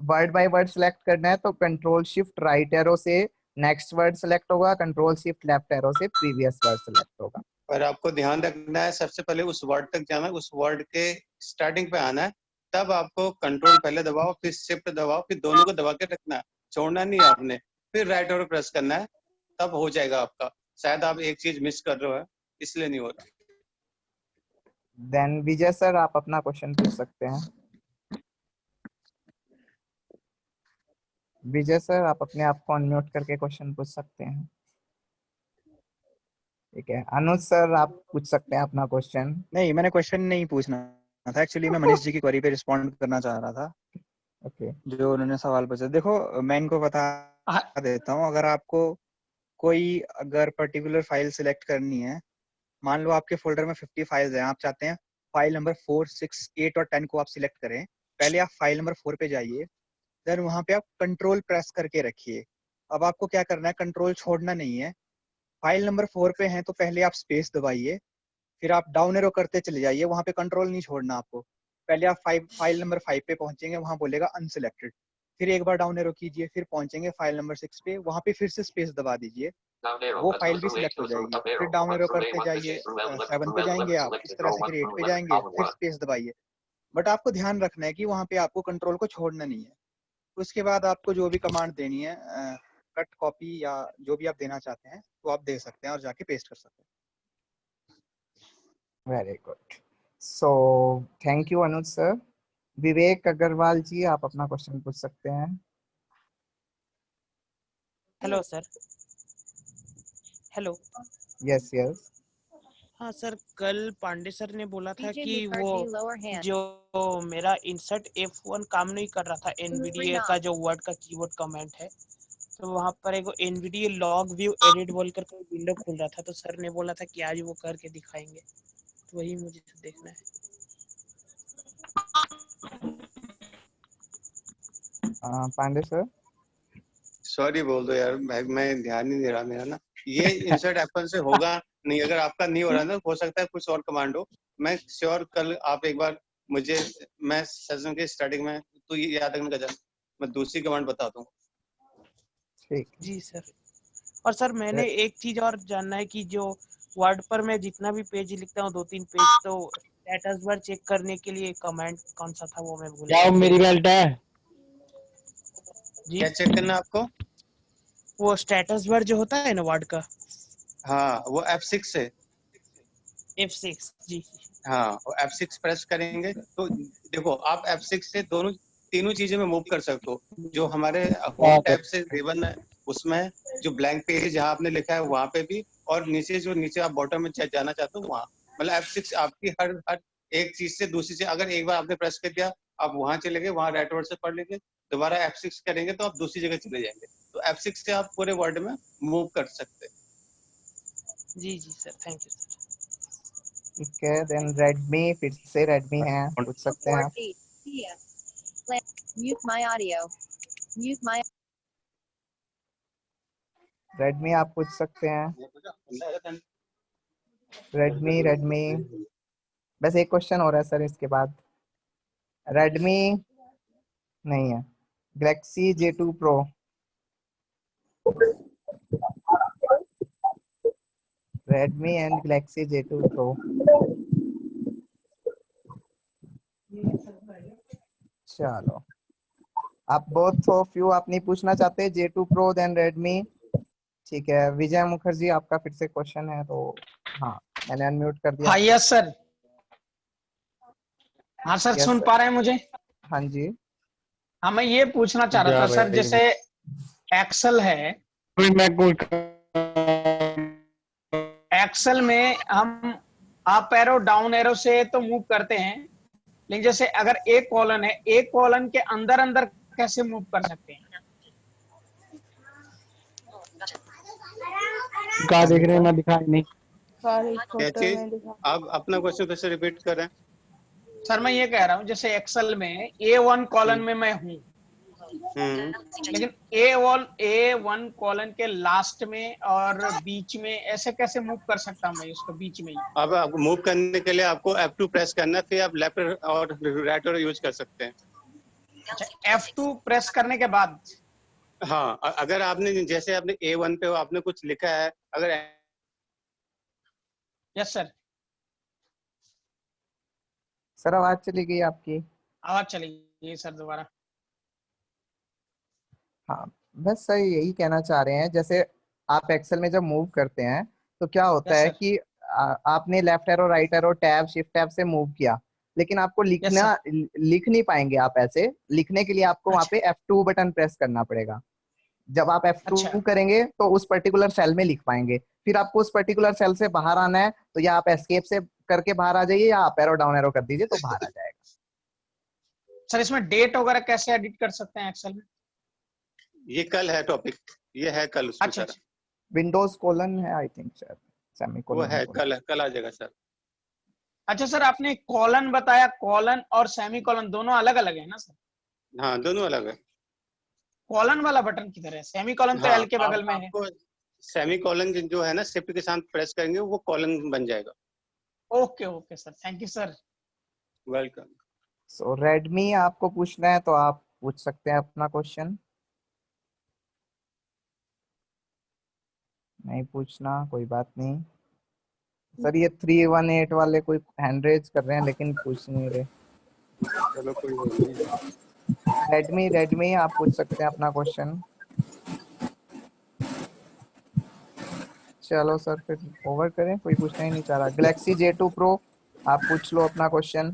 वर्ड बाय वर्ड सेलेक्ट करना है तो कंट्रोल शिफ्ट राइट एरो से नेक्स्ट वर्ड सेलेक्ट होगा, कंट्रोल शिफ्ट लेफ्ट एरो से प्रीवियस वर्ड सेलेक्ट होगा। और आपको ध्यान रखना है सबसे पहले उस वर्ड तक जाना है, उस वर्ड के स्टार्टिंग पे आना है, तब आपको कंट्रोल पहले दबाओ फिर शिफ्ट दबाओ, फिर दोनों को दबा के रखना है, छोड़ना नहीं है आपने, फिर राइट एरो प्रेस करना है, तब हो जाएगा आपका। शायद आप एक चीज मिस कर रहे हो, इसलिए नहीं हो रहा। देन विजय सर आप अपना क्वेश्चन पूछ सकते हैं। विजय सर आप अपने आप को अनम्यूट करके क्वेश्चन पूछ सकते हैं। ठीक है, अनुज सर आप पूछ सकते हैं अपना क्वेश्चन। नहीं, मैंने क्वेश्चन नहीं पूछना था एक्चुअली, मैं मनीष जी की क्वेरी पे रिस्पॉन्ड करना चाह रहा था। ओके जो उन्होंने सवाल पूछा, देखो मैं इनको बता देता हूँ। अगर आपको कोई अगर पर्टिकुलर फाइल सिलेक्ट करनी है, मान लो आपके फोल्डर में 50 फाइल्स हैं, आप चाहते हैं फाइल नंबर 4, 6, 8 और 10 को आप सिलेक्ट करें। पहले आप फाइल नंबर 4 पे जाइए, देन वहां पे आप कंट्रोल प्रेस करके रखिए। अब आपको क्या करना है, कंट्रोल छोड़ना नहीं है। फाइल नंबर 4 पे हैं तो पहले आप स्पेस दबाइए, फिर आप डाउन एरो करते चले जाइए, वहां पे कंट्रोल नहीं छोड़ना आपको। पहले आप फाइल नंबर 5 पे पहुंचेंगे, वहां बोलेगा अनसिलेक्टेड, फिर एक बार डाउन एरो कीजिए, फिर पहुंचेंगे फाइल नंबर 6 पे, वहां पे फिर से स्पेस दबा दीजिए, वो फाइल भी सिलेक्ट हो जाएगी। फिर डाउन एरो करते जाइए, 7 पे जाएंगे आप, इस तरह से फिर 8 पे जाएंगे, फिर स्पेस दबाइए। बट आपको ध्यान रखना है कि वहां पे आपको कंट्रोल को छोड़ना नहीं है। उसके बाद आपको जो भी कमांड देनी है, कट कॉपी या जो भी आप देना चाहते हैं वो आप दे सकते हैं और जाके पेस्ट कर सकते हैं। Very good, so thank you Anuj sir. Vivek Agarwal ji आप अपना क्वेश्चन पूछ सकते हैं। Hello sir. Hello. Yes yes हाँ सर, कल पांडे सर ने बोला था कि वो जो मेरा इंसर्ट F1 काम नहीं कर रहा था, एनवीडीए का जो वर्ड का कीवर्ड कमेंट है, तो वहाँ पर एक एनवीडीए लॉग व्यू एडिट बोल कर कोई विंडो खुल रहा था, तो सर ने बोला था कि आज वो करके दिखाएंगे, तो वही मुझे देखना है। पांडे सर सॉरी बोल दो यार, मैं ध्यान नहीं दे रहा मेरा ना, ये इंसर्ट एप्पल से होगा नहीं। अगर आपका नहीं हो रहा ना, हो सकता है कुछ और कमांड हो। मैं श्योर कल आप एक बार मुझे, मैं सेशन के स्टार्टिंग में तो ये याद रखने का, मैं दूसरी कमांड बता दूं। ठीक जी सर। और सर मैंने एक चीज और जानना है कि जो वर्ड पर मैं जितना भी पेज लिखता हूँ 2-3 पेज, तो स्टेटस बार चेक करने के लिए कमांड कौन सा था वो मैं भूल गया। मेरी बेल्ट है जी क्या चेक करना आपको? वो स्टेटस बार जो होता है ना वर्ड का। हाँ वो F6 से। F6 जी। हाँ वो F6 प्रेस करेंगे तो देखो आप F6 से तीनों चीजें में मूव कर सकते हो। जो हमारे होम टैब से रिबन है उसमें, जो ब्लैंक पेज जहाँ आपने लिखा है वहाँ पे भी, और नीचे आप बॉटम में जाना चाहते हो वहाँ। मतलब F6 आपकी हर एक चीज से दूसरी चीज, अगर एक बार आपने प्रेस कर दिया आप वहाँ चले गए, वहाँ राइट वर्ड से पढ़ लेंगे, दोबारा F6 करेंगे तो आप दूसरी जगह चले जाएंगे। तो F6 से आप पूरे वर्ड में मूव कर सकते हैं। जी जी सर, थैंक यू सर। ठीक है, देन रेडमी, फिर से रेडमी है, पूछ सकते हैं आप। रेडमी आप पूछ सकते हैं। रेडमी बस एक क्वेश्चन हो रहा है सर इसके बाद। रेडमी नहीं है। Galaxy J2 Pro। Redmi and Galaxy J2 Pro। चलो, आप बोथ ऑफ यू आप नहीं पूछना चाहते J2 Pro देन रेडमी? ठीक है, विजय मुखर्जी आपका फिर से क्वेश्चन है, तो हाँ मैंने अनम्यूट कर दिया। हाँ यस सर। हाँ सर, Yes, सुन sir. पा रहे हैं मुझे? हाँ जी। हाँ, मैं ये पूछना चाह रहा था सर, जैसे एक्सेल है, एक्सेल में हम अप एरो डाउन एरो से तो मूव करते हैं, लेकिन जैसे अगर एक कॉलन है, एक कॉलन के अंदर अंदर कैसे मूव कर सकते हैं? क्या देख रहे हैं, मैं दिखाई नहीं। क्या चीज? आप अपना क्वेश्चन फिर से रिपीट कर रहे हैं। सर मैं ये कह रहा हूँ, जैसे एक्सेल में A1 कॉलन में मैं हूँ, लेकिन A1 कॉलन के लास्ट में और बीच में ऐसे कैसे मूव कर सकता हूँ मैं इसको बीच में ही? अब मूव करने के लिए आपको F2 प्रेस करना है, फिर आप लेफ्ट और राइट और यूज कर सकते हैं। अच्छा, F2 प्रेस करने के बाद? हाँ, अगर आपने जैसे आपने A1 पे आपने कुछ लिखा है, अगर यस सर। सर आवाज चली गई आपकी। आवाज चली गई सर दोबारा। हाँ, बस सर यही कहना चाह रहे हैं, जैसे आप एक्सेल में जब मूव करते हैं तो क्या होता यस है सर। कि आपने left arrow right arrow tab shift tab से मूव किया, लेकिन आपको लिखना लिख नहीं पाएंगे आप ऐसे। लिखने के लिए आपको वहां पे F2 बटन प्रेस करना पड़ेगा। जब आप F2 करेंगे तो उस पर्टिकुलर सेल में लिख पाएंगे। फिर आपको उस पर्टिकुलर सेल से बाहर आना है, तो या आप एस्केप से करके बाहर आ जाइए, या आप एरो डाउन एरो कर दीजिए तो बाहर आ जाएगा। सर इसमें डेट वगैरह कैसे एडिट कर सकते हैं एक्सेल में? ये कल है टॉपिक, ये है कल उसमें। अच्छा, सर विंडोज कोलन है आई थिंक सर, सेमी वो कोलन है, कल आ जाएगा सर। अच्छा सर, आपने कॉलन बताया, कॉलन और सेमी कॉलन दोनों अलग अलग है ना सर? हाँ, दोनों अलग है। कॉलन वाला बटन किधर है? सेमी कॉलन तो एल के बगल में है। सेमी कॉलन जो है ना, शिफ्ट के साथ प्रेस करेंगे वो कॉलन बन जाएगा। Okay okay sir, thank you sir. Welcome. So Redmi आपको पूछना है तो आप पूछ सकते हैं अपना क्वेश्चन। नहीं पूछना, कोई बात नहीं सर। ये 318 वाले कोई हैंड रेज कर रहे हैं लेकिन पूछ नहीं रहे। चलो कोई नहीं। रेडमी आप पूछ सकते हैं अपना क्वेश्चन। चलो सर फिर ओवर करें, कोई पूछना ही नहीं चाह रहा। गैलेक्सी J2 Pro आप पूछ लो अपना क्वेश्चन।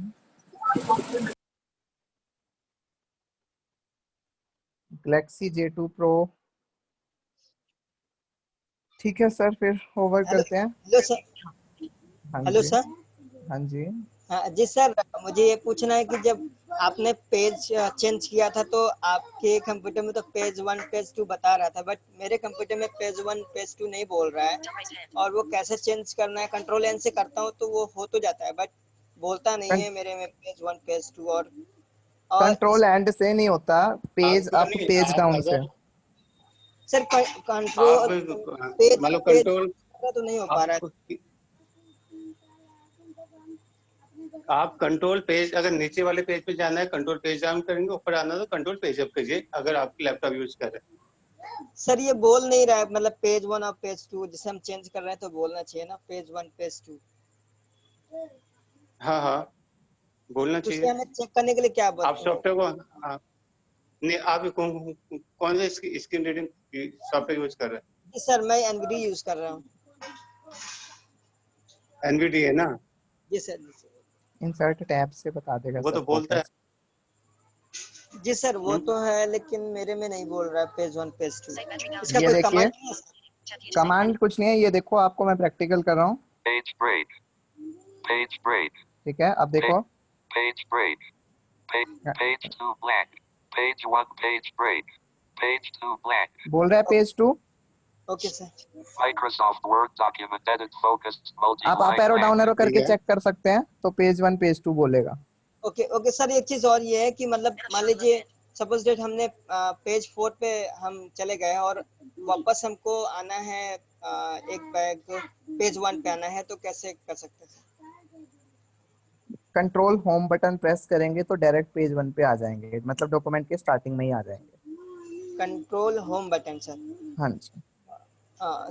Galaxy J2 Pro। ठीक है सर, फिर ओवर करते हैं। Hello sir. हाँ हेलो जी। सर। हाँ जी। हाँ जी सर, मुझे ये पूछना है कि जब आपने पेज चेंज किया था तो आपके कंप्यूटर में तो पेज 1 पेज 2 बता रहा था, बट मेरे कंप्यूटर में पेज 1 पेज 2 नहीं बोल रहा है। और वो कैसे चेंज करना है? कंट्रोल एन से करता हूँ तो वो हो तो जाता है, बट बोलता नहीं है मेरे में पेज 1 पेज 2। और कंट्रोल एंड से नहीं होता, पेज अप पेज डाउन से। सर कंट्रोल मतलब कंट्रोल तो नहीं हो पा रहा है। आप कंट्रोल पेज, अगर नीचे वाले पेज पे जाना है कंट्रोल पेज डाउन करेंगे, ऊपर आना तो कंट्रोल पेज अप कीजिए अगर आप लैपटॉप यूज कर रहे हैं। सर ये बोल नहीं रहा है, मतलब पेज 1 और पेज 2 जिसे हम चेंज कर रहे हैं तो बोलना चाहिए ना, पेज 1 पेज 2। हाँ हाँ, बोलना चाहिए। हमें चेक करने के लिए क्या आप सॉफ्टवेयर को नहीं, आप कौन सा स्क्रीन रीडिंग सॉफ्टवेयर यूज कर रहे हैं? जी सर, मैं एनवीडी यूज कर रहा हूँ। एनवीडी है ना? जी सर। इंसर्ट टैब से बता देगा वो सर। तो बोलता है। जी सर वो तो है, लेकिन मेरे में नहीं बोल रहा है पेज 1 पेज 2। इसका ये कोई देखिए, कमांड नहीं है? कमांड कुछ नहीं है, ये देखो आपको मैं प्रैक्टिकल कर रहा हूँ। Page break. Page break. ठीक है, अब देखो। Page break. Page 2 blank. Page 1 page break. Page 2 blank. बोल रहा है page 2। Okay sir. Microsoft Word document edit focused आप multi-line एरो डाउन एरो करके ठीक है। चेक कर सकते हैं, तो पेज 1 पेज 2 बोलेगा। ओके ओके सर, एक चीज और ये है कि मतलब मान लीजिए सपोज डेट हमने पेज 4 पे हम चले गए और वापस हमको आना है एक बैग पेज 1 पे आना है, तो कैसे कर सकते हैं? कंट्रोल होम बटन प्रेस करेंगे तो डायरेक्ट पेज 1 पे आ जाएंगे, मतलब डॉक्यूमेंट के स्टार्टिंग में ही आ जाएंगे। Control home button sir. हाँ जी।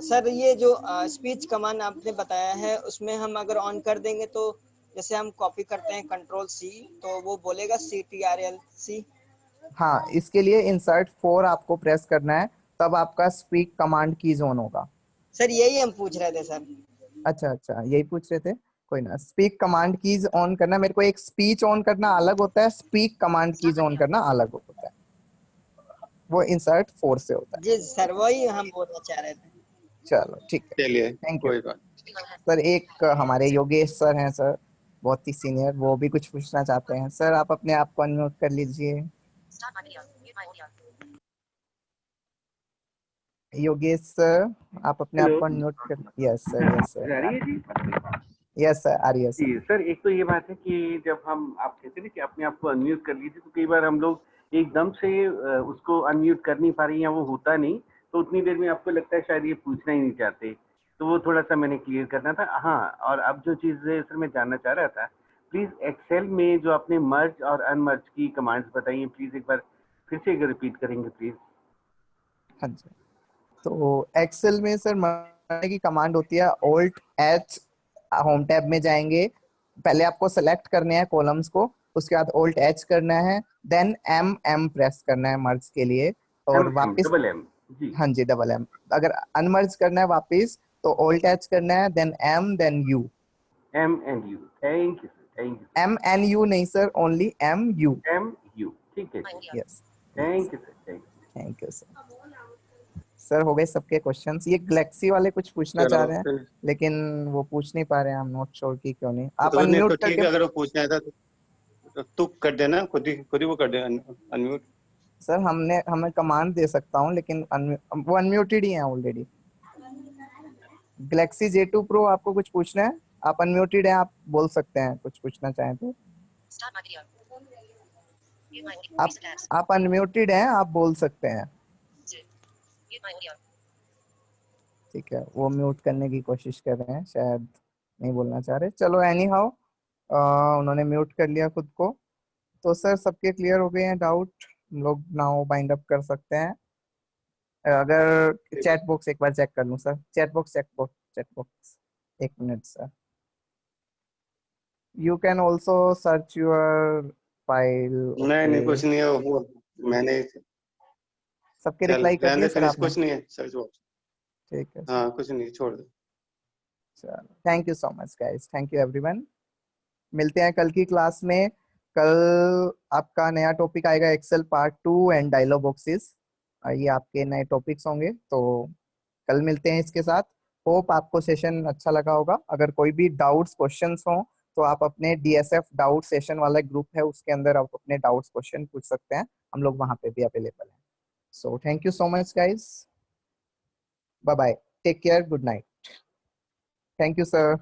सर ये जो स्पीच कमांड आपने बताया है उसमें हम अगर ऑन कर देंगे तो जैसे हम कॉपी करते हैं कंट्रोल सी तो वो बोलेगा CTRL-C। हाँ, इसके लिए इंसर्ट 4 आपको प्रेस करना है, तब आपका स्पीक कमांड कीज ऑन होगा। सर यही हम पूछ रहे थे सर। अच्छा अच्छा, यही पूछ रहे थे, कोई ना। स्पीक कमांड कीज ऑन करना, मेरे को एक स्पीच ऑन करना अलग होता है, स्पीक कमांड कीज ऑन करना अलग होता है, वो इंसर्ट 4 से होता है। जी सर, वही हम बोलना चाह रहे थे। चलो ठीक है, चलिए थैंक यू कोई बात। सर। एक हमारे योगेश सर हैं सर, बहुत ही सीनियर, वो भी कुछ पूछना चाहते हैं। सर आप अपने आप को अनम्यूट कर लीजिए। योगेश सर, आप अपने आप हेलो। को अनम्यूट कर। यस सर, यस सर, आ रही है जी? यस सर, आ रही है सर। जी सर, एक तो ये बात है कि जब हम आप कहते हैं कि अपने आप को अनम्यूट कर लीजिए, तो कई बार हम लोग एकदम से उसको अनम्यूट कर नहीं पा रहे हैं या वो होता नहीं, तो उतनी देर में आपको लगता है शायद ये पूछना ही नहीं चाहते, तो वो थोड़ा सा मैंने क्लियर करना था। हाँ, और अब जो चीज़ सर मैं जानना चाह रहा था, प्लीज़ एक्सेल में जो आपने मर्ज और अनमर्ज की कमांड्स बताई हैं, प्लीज़ एक बार फिर से रिपीट करेंगे प्लीज़। हाँ जी, तो एक्सेल में सर मर्ज की कमांड होती है Alt-H, होम टैब में जाएंगे, पहले आपको सेलेक्ट करने हैं कॉलम्स को, उसके बाद Alt-H करना है, देन M प्रेस करना है मर्ज के लिए, और वापस डबल एम जी। हाँ जी, डबल M। अगर अनमर्ज करना है वापस तो Alt-H करना है, then M, then U। MNU, thank you sir, thank you. MNU नहीं सर, ओनली MU। MU, ठीक है जी। Yes, thank you sir, thank you sir. Sir हो गए सबके क्वेश्चंस। ये गैलेक्सी वाले कुछ पूछना चाह चलो रहे हैं, फिर लेकिन वो पूछ नहीं पा रहे हैं, आई एम नॉट श्योर कि क्यों नहीं। आप तो नहीं तो अनम्यूट ठीक करके है, अगर वो पूछना है तो तू कर देना, खुद ही वो कर दे अनम्यूट। सर, हमें कमांड दे सकता हूँ, लेकिन वो अनम्यूटेड ही है ऑलरेडी। गैलेक्सी J2 Pro आपको कुछ पूछना है? आप अनम्यूटेड हैं, आप बोल सकते हैं कुछ पूछना चाहें तो। आप अनम्यूटेड हैं, आप बोल सकते हैं। ठीक है, वो म्यूट करने की कोशिश कर रहे हैं, शायद नहीं बोलना चाह रहे। चलो एनी हाउ, उन्होंने म्यूट कर लिया खुद को। तो सर सबके क्लियर हो गए हैं डाउट, हम लोग नाउ बाइंड अप कर सकते हैं। अगर चैट बॉक्स एक बार चेक कर लूं सर, चैट बॉक्स, एक minute sir. You can also search your file. नहीं कुछ नहीं है वो, मैंने सबके चल रिप्लाई कर रहने दिए दे सर फिनिश, आपने? कुछ नहीं है सर्च बॉक्स। ठीक है, हाँ कुछ नहीं, छोड़ दे। चलो thank you so much guys, thank you everyone. मिलते हैं कल की क्लास में। कल आपका नया टॉपिक आएगा Excel part 2 and dialog boxes, ये आपके नए टॉपिक्स होंगे, तो कल मिलते हैं इसके साथ। होप आपको सेशन अच्छा लगा होगा। अगर कोई भी डाउट्स क्वेश्चंस हो तो आप अपने DSF डाउट सेशन वाला ग्रुप है, उसके अंदर आप अपने डाउट्स क्वेश्चन पूछ सकते हैं, हम लोग वहां पे भी अवेलेबल हैं। So thank you so much guys, bye bye, take care, good night. Thank you sir.